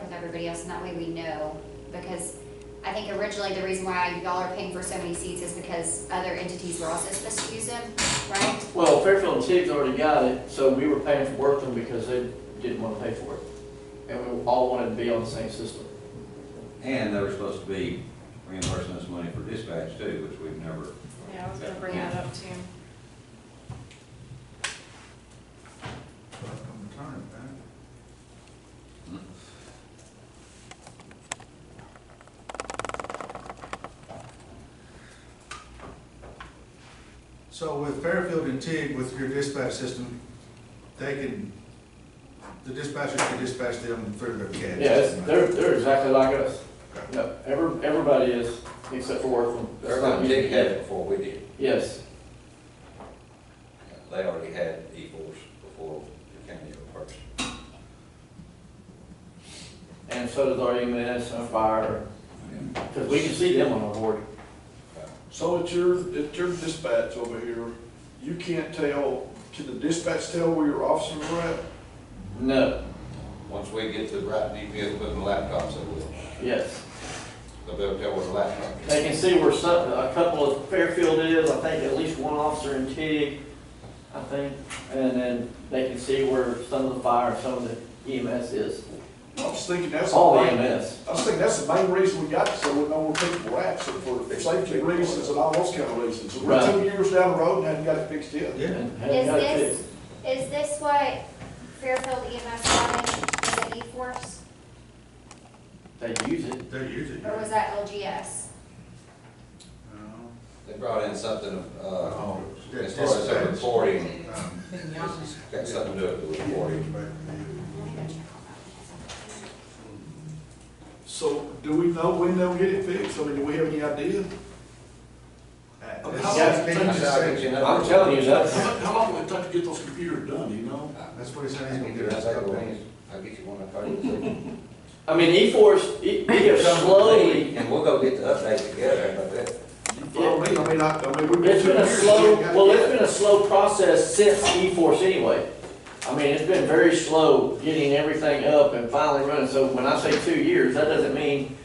with everybody else, and that way we know. Because I think originally the reason why y'all are paying for so many seats is because other entities were also supposed to use them, right? Well, Fairfield and Tiggs already got it, so we were paying for Wortham because they didn't want to pay for it. And we all wanted to be on the same system. And they were supposed to be reimbursing us money for dispatch too, which we've never. Yeah, I was gonna bring that up too. So I'm gonna turn it back. So with Fairfield and Tig, with your dispatch system, the dispatchers can dispatch them through their CAD Yeah, system, right? they're exactly like us. Okay. Yep, everybody is, except for Wortham. Everybody did have it before we did. Yes, They already had E-Force before the county ever purchased. and so does our EMS and fire, because we can see them on the board. So at your dispatch over here, you can't tell, can the dispatch tell where your officers are at? No, Once we get the right GPS, put in the laptops, they will. yes. They'll be able to tell where the laptop is. They can see where some, a couple of Fairfield is, I think at least one officer in TIG, I think. And then they can see where some of the fire, and some of the EMS is. I was thinking that's. All the the main- EMS. I was thinking that's the main reason we got it, so we know where people were at, so for safety reasons and all those kind of reasons. So we're Right. 2 years down the road and haven't got it fixed yet. Yeah. And haven't got it fixed. Is this what Fairfield EMS wanted, was it E-Force, They use it. They use it. or was that LGS? They brought in something, Oh, as far as the dispatch. reporting, Um, got something to do with the reporting. So do we know when they'll get it fixed? I mean, do we have any idea? How Yeah, long yeah, has been I'm sorry, said? I'm telling you, that's, How long will it take to get those computers done, do you know? That's what he said, he's I'll gonna get get us updated. you one, I'll call you. I mean, E-Force, we have slowly, And we'll go get the update together, about that. You follow me? I mean, we've been it's 2 been a years. slow, we got well, it it's yet. been a slow process since E-Force anyway. I mean, it's been very slow getting everything up and finally running. So when I say 2 years, that doesn't mean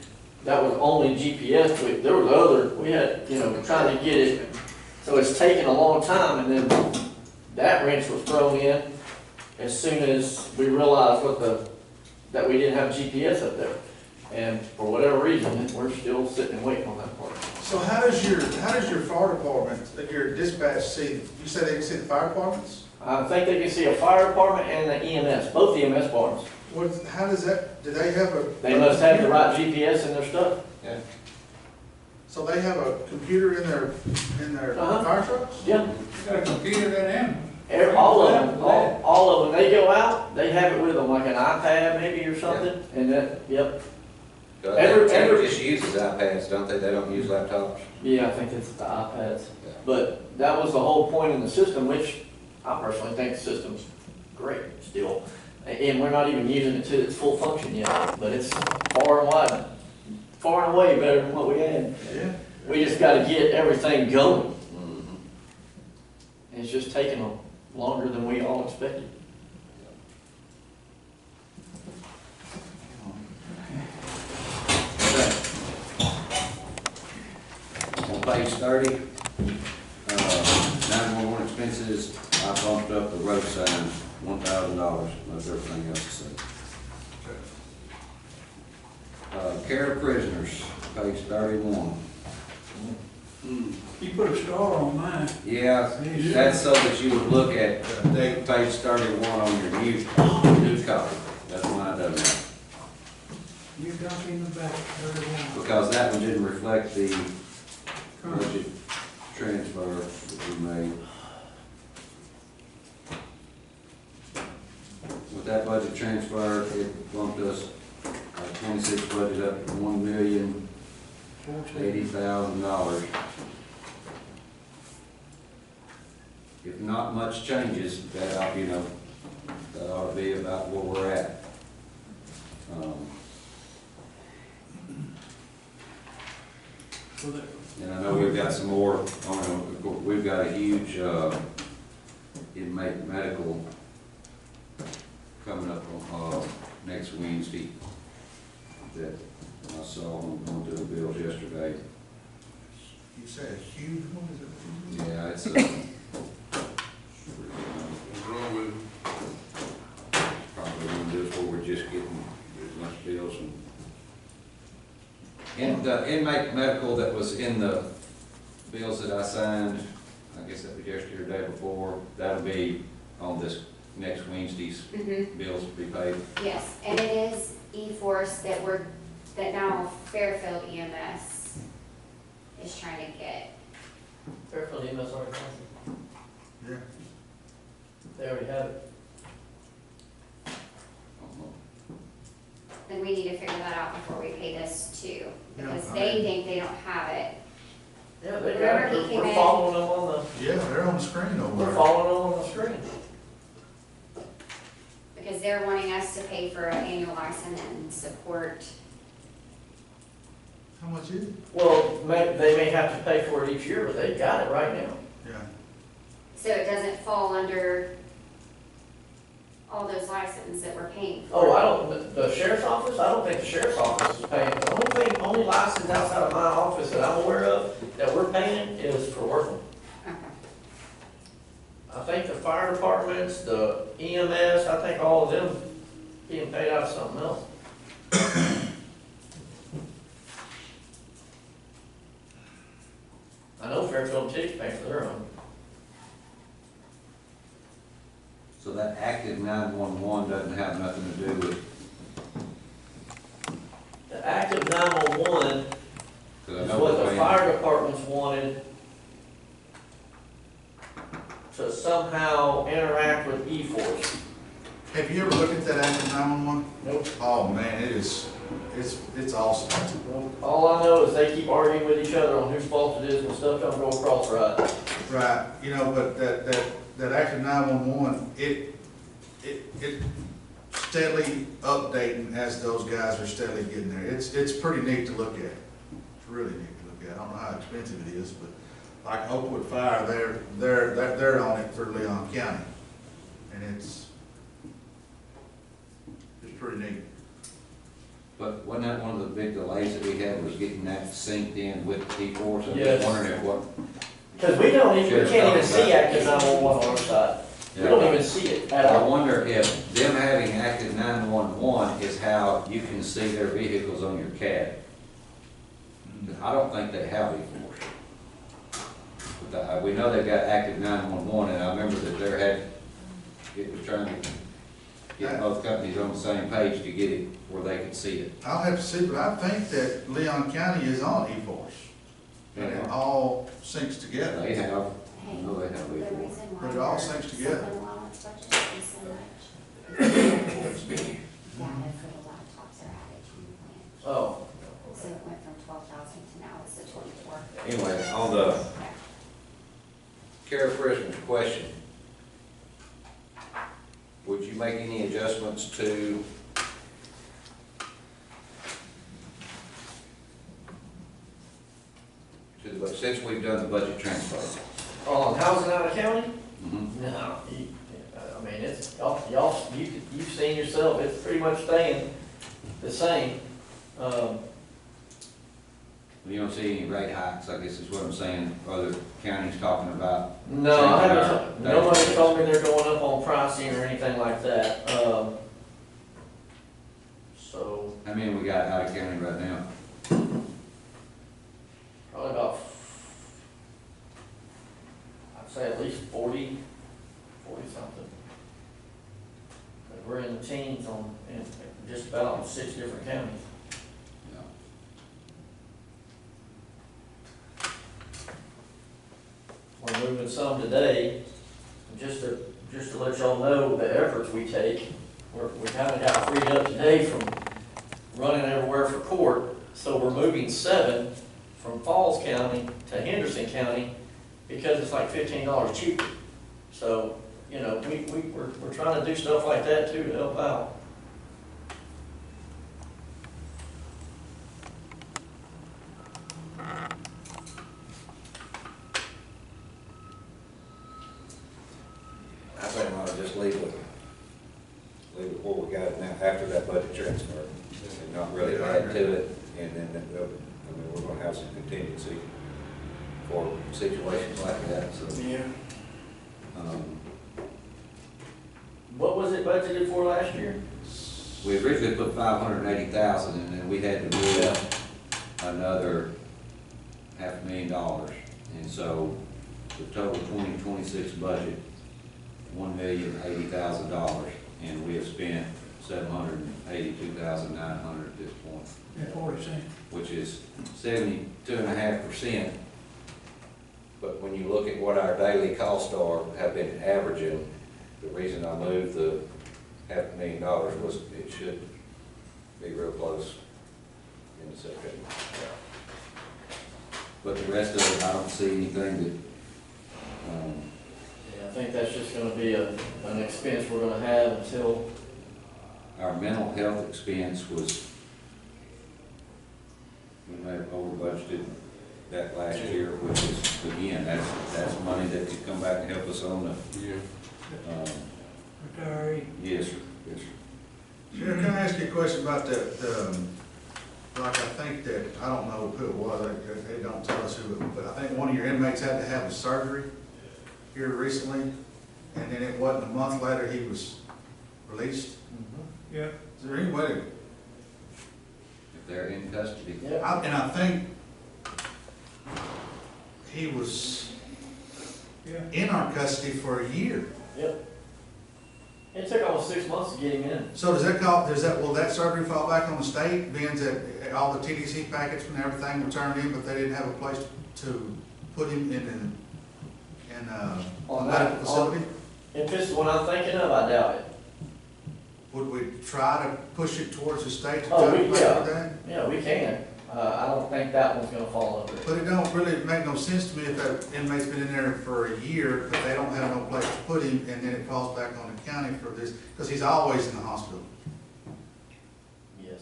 that was only GPS. There was other, we had, trying to get it. So it's taken a long time, and then that wrench was thrown in as soon as we realized that we didn't have GPS up there. And for whatever reason, we're still sitting and waiting on that part. So how does your fire department, your dispatch see, you said they can see the fire departments? I think they can see a fire department and the EMS, both EMS departments. How does that, do they have a? They must have the right GPS in their stuff. So they have a computer in their Uh-huh. fire trucks? Yeah. Got a computer in them. All of them, all of them. They go out, they have it with them, like an iPad maybe or something, and that, yep. Every- Every just uses iPads, don't they? They don't use laptops. Yeah, I think it's the iPads. Yeah. But that was the whole point in the system, which I personally think the system's great still. And we're not even using it to its full function yet, but it's far and away better than what we had. Yeah. We just gotta get everything going. Mhm. And it's just taking longer than we all expected. On page 30, 911 expenses, I bumped up the road sign $1,000, most everything else the same. Care of prisoners, page 31. You put a star on mine. Yeah, that's so that you would look at page 31 on your new copy. That's why I done that. You got me in the back, 31. Because that one didn't reflect the Current. budget transfer that we made. With that budget transfer, it bumped us, our 26 budget up to $1,080,000. If not much changes, that ought, that ought to be about where we're at. And I know we've got some more, we've got a huge, inmate medical coming up on, next Wednesday that I saw on the bills yesterday. You said a huge one, is it? Yeah, it's, What's wrong with probably one of those where we're just getting as much bills and the inmate medical that was in the bills that I signed, I guess that was yesterday or the day before, that'll be on this next Wednesday's bills to be paid. Yes, and it is E-Force that now Fairfield EMS is trying to get. Fairfield EMS already has it. Yeah. They already have it. Then we need to figure that out before we pay this too, because Yeah, they think they don't have it. Yeah, they Remember got he it. came We're in- following them on Yeah, they're on the screen over we're there. following them on the screen. Because because they're wanting us to pay for an annual license and support. How much is it? Well, they may have to pay for it each year, but they've got it right now. Yeah. So it doesn't fall under all those licenses that we're paying for. Oh, I don't, the sheriff's office, I don't think the sheriff's office is paying. The only license outside of my office that I'm aware of that we're paying is for working. Okay. I think the fire departments, the EMS, I think all of them being paid out of something else. I know Fairfield and Tick's paying for their own. So that active 911 doesn't have nothing to do with, The active 911 because I is know what we're the paying. fire departments wanted to somehow interact with E-Force. Have you ever looked at that active 911? Nope. Oh, man, it's awesome. All I know is they keep arguing with each other on whose fault it is when stuff don't go across right. Right, you know, but that active 911, it steadily updating as those guys are steadily getting there. It's pretty neat to look at. It's really neat to look at. I don't know how expensive it is, but like Oakwood Fire, they're on it for Leon County. And it's pretty neat. But wasn't that one of the big delays that we had was getting that synced in with T4? So I'm Yes. just wondering if what, Because we can't even see active 911 on our side. We don't even see it at I all. wonder if them having active 911 is how you can see their vehicles on your CAD. I don't think they have E-Force. But we know they've got active 911, and I remember that it was trying to get both companies on the same page to get it where they could see it. I'll have to see, but I think that Leon County is on E-Force. And it all syncs together. They have, I know they have The E-Force. reason why But it all our syncs together. supplemental allowance budget is so much. Yeah, for the laptops are added to the plan. Oh. So it went from 12,000 to now it's the 24. Anyway, on the Carol Christmas question, would you make any adjustments to the budget, since we've done the budget transfer? On housing out of county? Mhm. No. I mean, it's, you've seen yourself, it's pretty much staying the same. You don't see any rate hikes, I guess is what I'm saying, other counties talking about. No, I haven't, nobody told me they're going up on pricing or anything like that. So, How many we got out of county right now? probably about, I'd say at least 40 something. But we're in the teens in just about 6 different counties. We're moving some today, just to let y'all know the efforts we take. We kind of got freed up today from running everywhere for court, so we're moving 7 from Falls County to Henderson County because it's like $15 cheaper. So, you know, we're trying to do stuff like that too to help out. I think I ought to just leave it where we got it now, after that budget transfer, and not really add to it, and then, we're gonna have some contingency for situations like that, so. Yeah. um, What was it budgeted for last year? We originally put 580,000, and then we had to move another $500,000. And so the total 2026 budget, $1,080,000, and we have spent $782,900 at this point. And 40 cents. Which is 72.5%. But when you look at what our daily costs have been averaging, the reason I moved the $500,000 was it should be real close in the September. But the rest of it, I don't see anything that, Yeah, I think that's just gonna be an expense we're gonna have until our mental health expense was, we may have over budgeted that last year, which is, again, that's money that could come back and help us on the, Yeah. Retiree. yes, sir, yes, sir. Sheriff, can I ask you a question about like, I think that, I don't know who it was, they don't tell us who, but I think one of your inmates had to have a surgery here recently, and then it wasn't a month later, he was released. Yeah. Is there any way to, If they're in custody. Yeah, and I think he was Yeah. in our custody for a year. yep. It took almost 6 months to get him in. So will that surgery fall back on the state, being that all the TDC packets and everything were turned in, but they didn't have a place to put him in a On medical that, facility? if it's the one I'm thinking of, I doubt it. Would we try to push it towards the state to Oh, try to we- pay yeah. for that? Yeah, we can. I don't think that one's gonna fall under it. But it don't really make no sense to me if that inmate's been in there for a year, but they don't have no place to put him, and then it falls back on the county for this, because he's always in the hospital. Yes.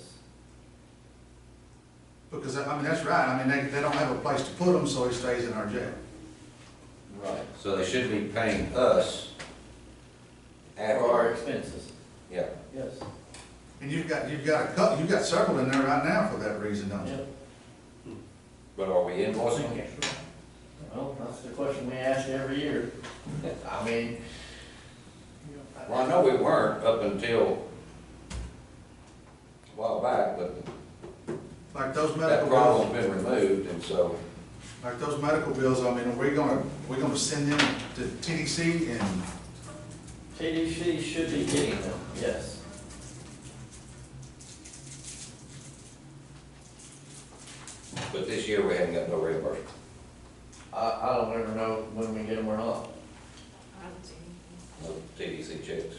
Because, I mean, that's right, I mean, they don't have a place to put him, so he stays in our jail. Right. So they should be paying us For our after, expenses. yeah. Yes. And you've got several in there right now for that reason, don't you? Yep. But are we invoicing? Well, that's the question we ask every year. I mean, Well, I know we weren't up until a while back, but Like those that medical bills, problem's been removed, and so, like those medical bills, I mean, are we gonna send them to TDC and, TDC should be getting them, yes. but this year we haven't got no reimbursement. I don't ever know when we get them or not. I don't see anything. No TDC checks.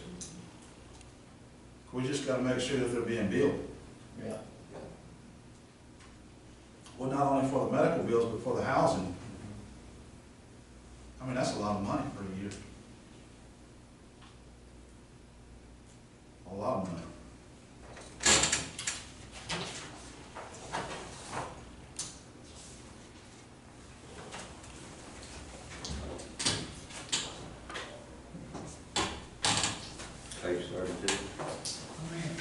we just gotta make sure that they're being billed? Yeah. Well, not only for the medical bills, but for the housing. I mean, that's a lot of money for a year. A lot of money. Page 32. I mean,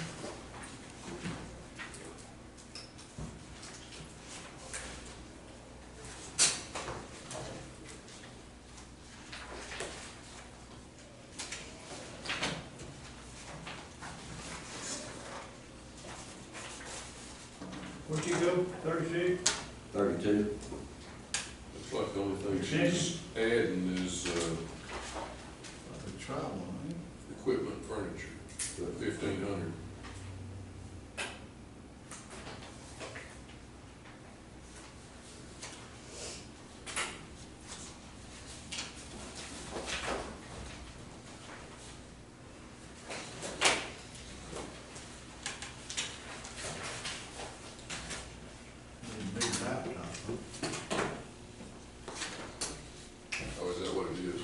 where'd you go, 36? 32. Looks like the only thing she's adding is, The travel, I mean. equipment, furniture, the 1,500. Big laptop. Oh, is that what it is?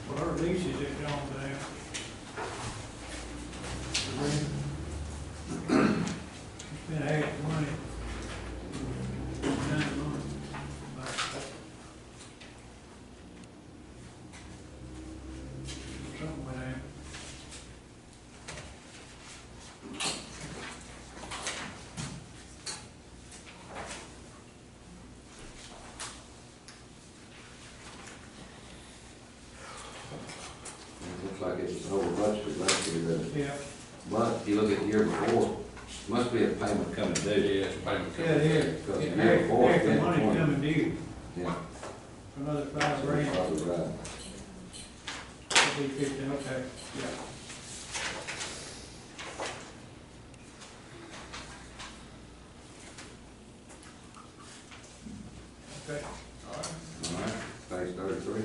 Well, her lease is it on there? Spent half the money. 9 months. Something like that. It looks like it was over budgeted last year, doesn't it? Yeah, But if you look at the year before, must be a payment coming due. Yeah, it's payment yeah, coming. it is. Because the Yeah, year before, half it's the been money 20. coming due, Yeah. for another $5,000. Probably right. It'll be 15, okay, yeah. Okay, all right. All right, page 33.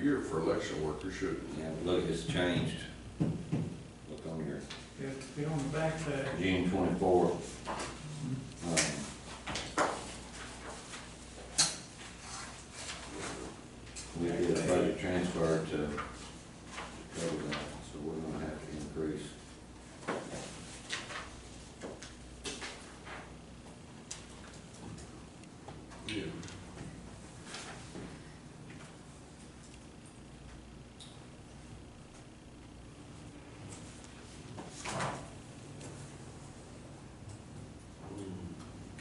every year for election workers, shouldn't it? Yeah, but look, it's changed. Look on your If you're on the backside. June 24th. We did a budget transfer to cover that, so we're gonna have to increase. Yeah.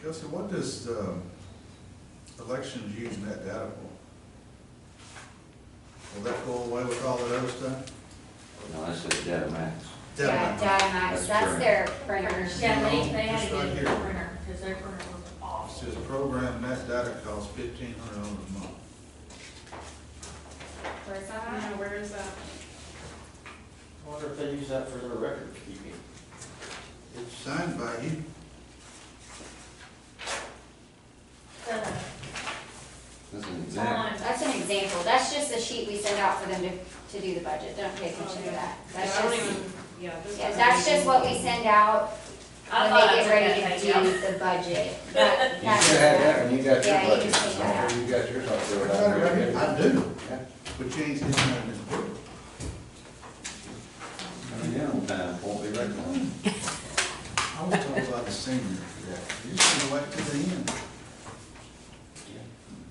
Kelsey, what does, elections using that data for? Will that go away with all that other stuff? No, that's just data max. Yeah, Data Max, That's that's correct. their printers. Yeah, they had Just to right get a here. new printer, because their printer was It awful. says program net data costs $1,500 a month. Where's that I don't at? know, where is that? I wonder if they use that for their record keeping. It's signed by you. That's an example. On, That's an example, that's just a sheet we send out for them to do the budget, don't pay attention to that. Yeah, That's I don't just, even, yeah, this yeah, doesn't that's just even- what we send out I when thought I they took get ready that to page out. do the budget. That- You that's should just have that. that when you got your Yeah, you budget. just take that out. You got yours all filled I got it right out. here. I do. Yeah. But you ain't sitting there in this book. I mean, on time, won't be recognized. I was talking about the senior. You just gonna wait till the end.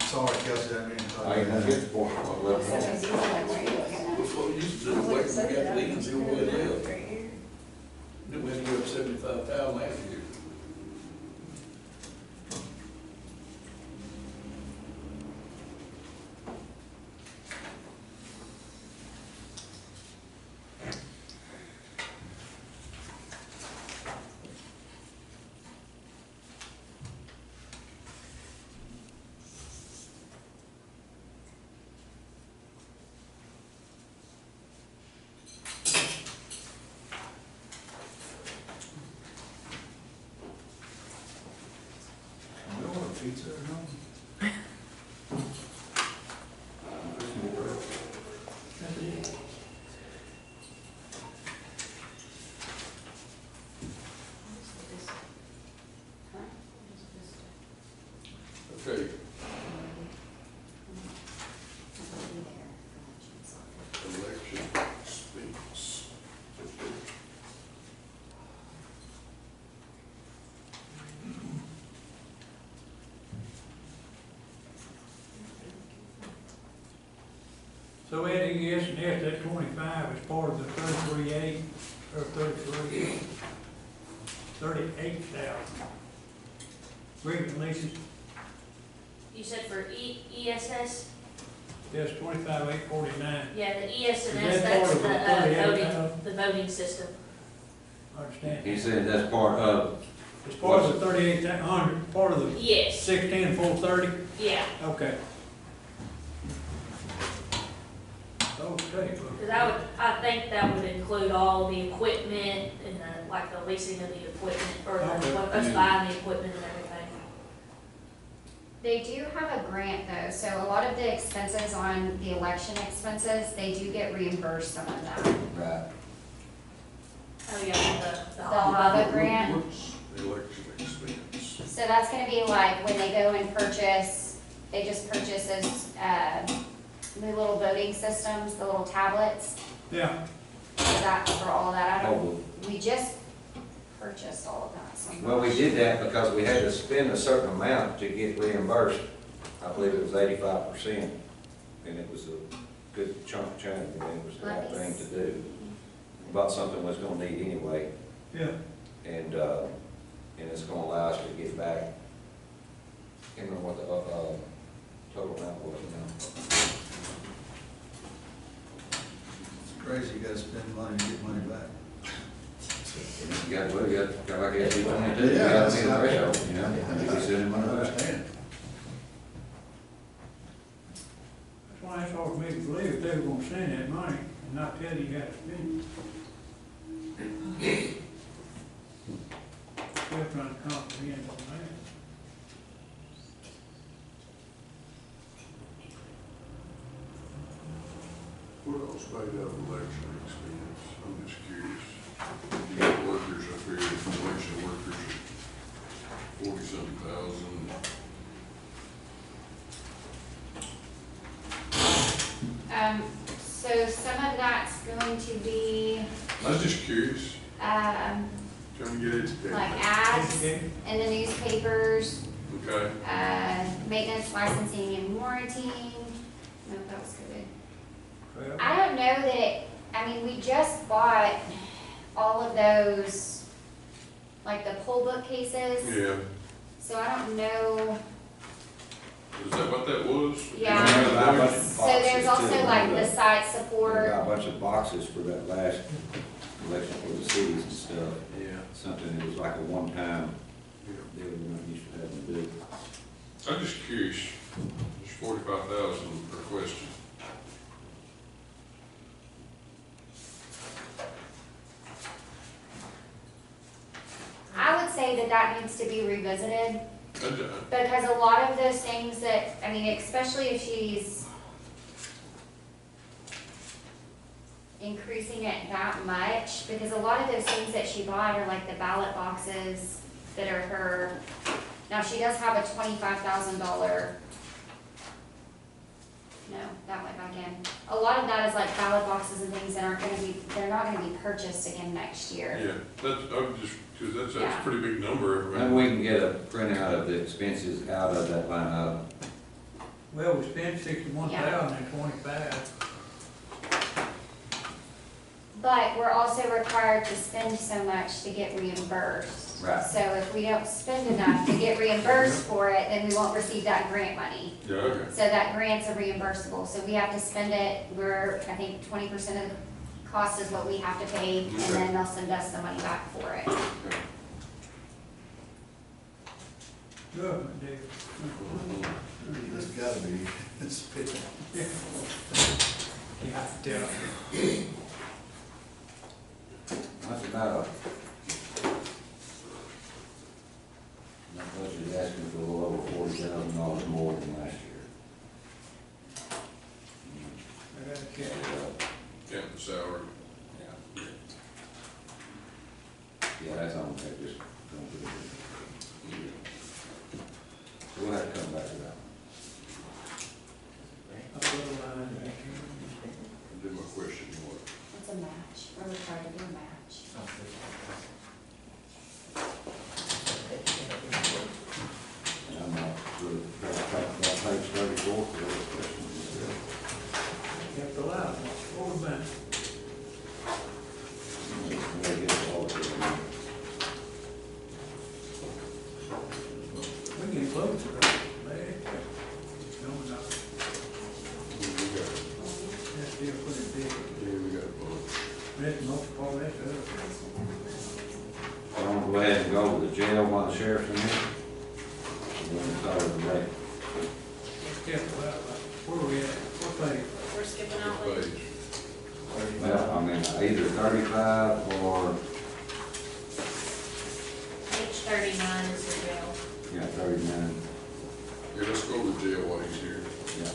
Sorry, Kelsey, I didn't. I ain't gonna get the fourth one, So let it's usually like where you're looking at. That's what we used to do, wait till we got the ends, see what it is. Then we had to give up 75,000 last year. We order pizza or something? Okay, election speaks. So Eddie, yes, and yes, that 25 is part of the 33,800, or 38,000. Agreement leases, You said for ESS? yes, 25,849. Yeah, the ES and Is S, that that's part the of the 38,000? the voting system. I understand. He said that's part of, It's part of the 38,100, part of the Yes, 610, 430? yeah, Okay. Okay, well, because I think that would include all the equipment and the, like the leasing of the equipment, or Okay. us buying the equipment and everything. They do have a grant though, so a lot of the expenses on the election expenses, they do get reimbursed some of that. right, Oh, yeah, They'll have a grant, What's the election expense? so that's gonna be like when they go and purchase, they just purchase those, the little voting systems, the little tablets. yeah, So that's for all of that. I don't, oh, we just purchased all of that, so. I'm well, we not did sure. that because we had to spend a certain amount to get reimbursed. I believe it was 85%, and it was a good chunk of change, and it was the right thing to do. About something was gonna need anyway, yeah. and it's gonna allow us to get back, can't remember what the, total amount was now. It's crazy, you gotta spend money to get money back. You got, well, you got like SB 22, you Yeah, got to that's meet the not- threshold, you know, you can send them I money back. understand. That's why it's hard for me to believe they were gonna send that money and not tell you how to spend it. Still trying to comprehend on that. What else paid out of election expense? I'm just curious. You got workers up here, election workers, 40-something thousand. So some of that's going to be, I was just curious, trying trying to get educated. like ads in the newspapers, Okay, maintenance, licensing, and warranty. No, that was good. Well, I don't know that it, I mean, we just bought all of those, like the poll book cases, yeah. so I don't know. Is that what that was? Yeah. We're gonna buy a bunch of So there's boxes, also too. like the site We support. got a bunch of boxes for that last election for the cities and stuff. Yeah. Something that was like a one-time deal we're not used to having to do. I'm just curious, there's 45,000 per question. I would say that that needs to be revisited, I d- because a lot of those things that, I mean, especially if she's increasing it that much, because a lot of those things that she bought are like the ballot boxes that are her. Now, she does have a $25,000. No, that went back in. A lot of that is like ballot boxes and things that aren't gonna be, they're not gonna be purchased again next year. Yeah, that's, I'm just, because that's Yeah. a pretty big number. Maybe we can get a printout of the expenses out of that line item. well, we spent 61,025. But we're also required to spend so much to get reimbursed. Right. So if we don't spend enough to get reimbursed for it, then we won't receive that grant money. Yeah, okay. So that grants are reimbursable, so we have to spend it, I think 20% of the cost is what we have to pay, and then they'll send us the money back for it. Government deal. That's gotta be, it's fit. Yeah. That's about my budget is asking for a little over $40,000 more than last year. I got a check. Count the salary. Yeah. Yeah, that's on, that just, don't do it. So we'll have to come back to that. I put a line back here. I did my question, what? It's a match, we're required to do a match. And I'm not really, trying to talk about page 34 for those questions. Kept a line, what was that? We'll get it all together. We get close to that, man. No, no, We got, that's still pretty big. yeah, we got a bunch. That's most part of that other. So I'm gonna go ahead and go to the jail while the sheriff's in here. We'll start with the rate. It's kept about, where we at, what page? We're skipping out like, Page. Well, I mean, either 35 or, Page 39 is the jail. yeah, 39, Yeah, let's go to jail while he's here. yeah.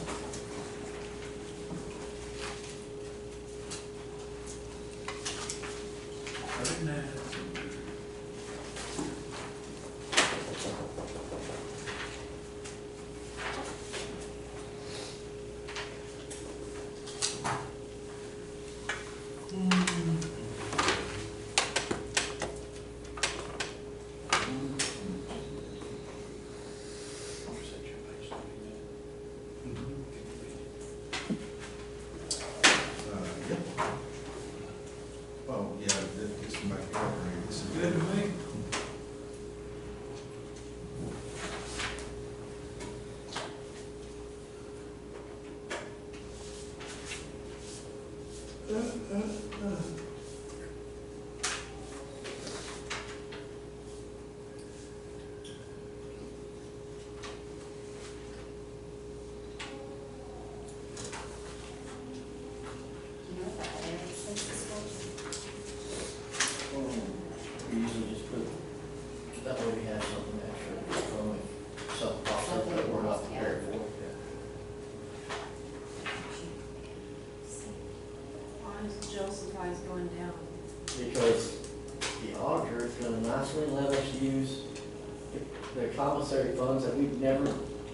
Oh, yeah, that gets them back up, this is Good to me. You know what that other expenses was? We usually just put, that way we have something extra from if something pops up that we're not prepared for. jail supplies going down? Because the auditor is gonna nicely let us use the commissary funds that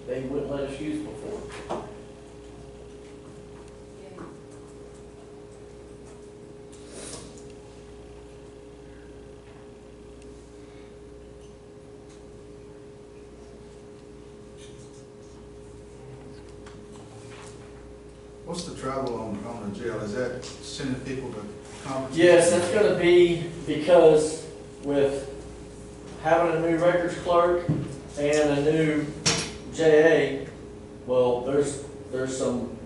they wouldn't let us use before. Yeah. What's the travel on the jail? Is that sending people to conferences? Yes, that's gonna be because with having a new records clerk and a new JA, well, there's some,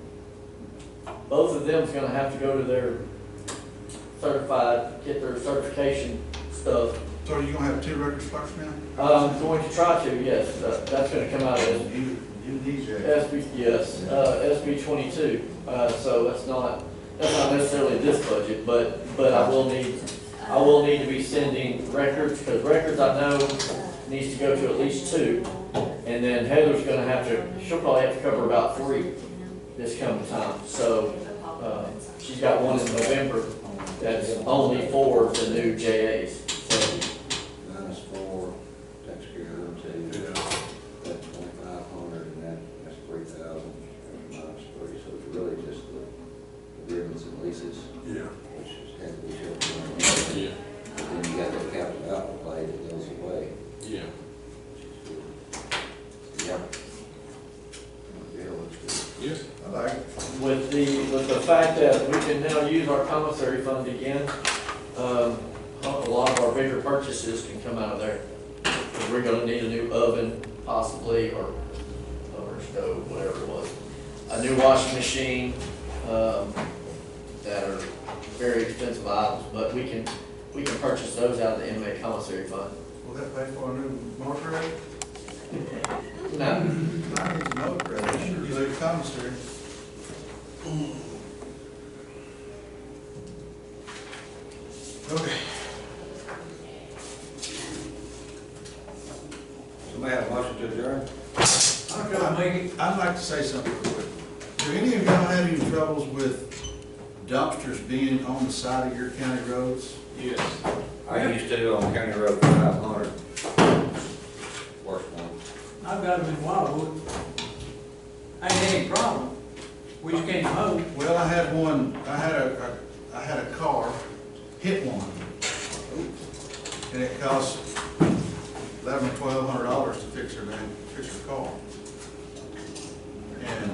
both of them's gonna have to go to their get their certification stuff. So are you gonna have 2 records clerks now? I'm going to try to, yes, that's gonna come out as You need that. SB 22, so that's not necessarily this budget, but I will need to be sending records, because records I know needs to go to at least 2, and then Heather's gonna she'll probably have to cover about 3 this coming time, so, she's got one in November that's only for the new JAs, so. Minus 4, takes care of them too. Yeah. That's 2,500, and that's 3,000, minus 3, so it's really just the agreements and leases, Yeah. which is had to be shown. Yeah. But then you got that capital outlay that goes away. Yeah. Yeah. Yeah, looks good. Yeah. I like it. With the fact that we can now use our commissary fund again, a lot of our bigger purchases can come out of there. 'Cause we're gonna need a new oven possibly, or stove, whatever it was. A new washing machine, that are very expensive items, but we can purchase those out of the inmate commissary fund. Will that pay for a new motor grader? No, I need a motor grader. You leave the commissary. Okay. Somebody have a motion to adjourn? I'll try to make it. I'd like to say something real quick. Do any of y'all have any troubles with dumpsters being on the side of your county roads? Yes. I used to on County Road 500. Worst one. I've got them in Wildwood. I ain't had any problem. We just can't mow. Well, I had one, I had a car hit one. And it cost $1,100 or $1,200 to fix her car. And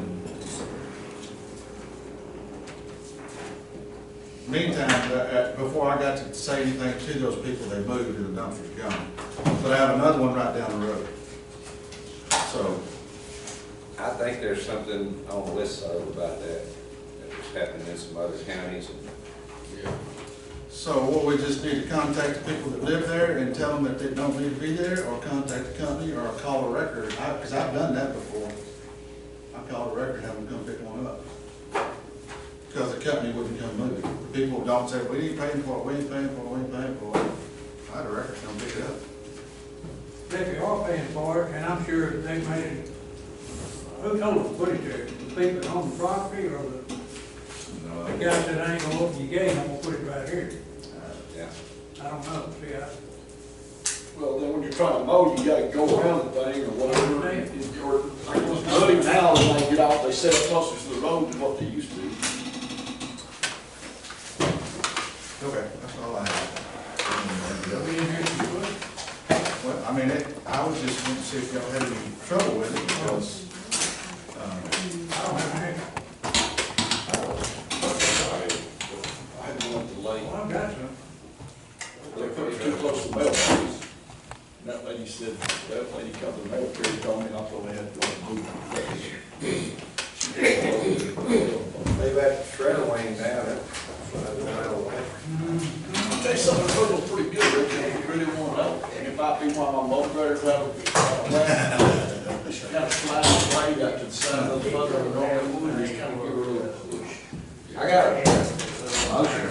meantime, before I got to say anything to those people, they moved and the dumpster's gone. But I have another one right down the road. So, I think there's something on the list about that was happening in some other counties. Yeah. so what we just need to contact the people that live there and tell them that they don't need to be there, or contact the company, or call a record, because I've done that before. I called a record and have them come pick one up. Because the company wouldn't come move it. The people don't say, we ain't paying for it, we ain't paying for it, we ain't paying for it. I had a record come pick it up. If they are paying for it, and I'm sure that they made it, who told them to put it there? The people that own the property, or the guy said, I ain't gonna open your gate, I'm gonna put it right here? Yeah. I don't know, see, Well, then when you're trying to mow, you gotta go around the thing or whatever. Or like those muddy now, when they get off, they set up closer to the road than what they used to. Okay, that's all I have. we in here to do it. Well, I mean, I was just going to see if y'all had any trouble with it, because, I don't have any, I had one at the lake. well, I've got some. They put it too close to the mail trees. And that lady said, that lady come to the mail tree, told me, and I told her they had to go and move. They've had shredder wing now, They said the road was pretty good, Rick, if you really want to know. And it might be one of my motivators out of, kind of sliding blade out to the side of the mother of the north, and just kind of give her a little push. I got a motion.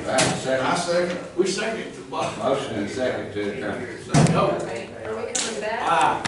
Right, second. I second. We second it to the bottom. Motion and second to adjourn. No. Are we coming back? Aye.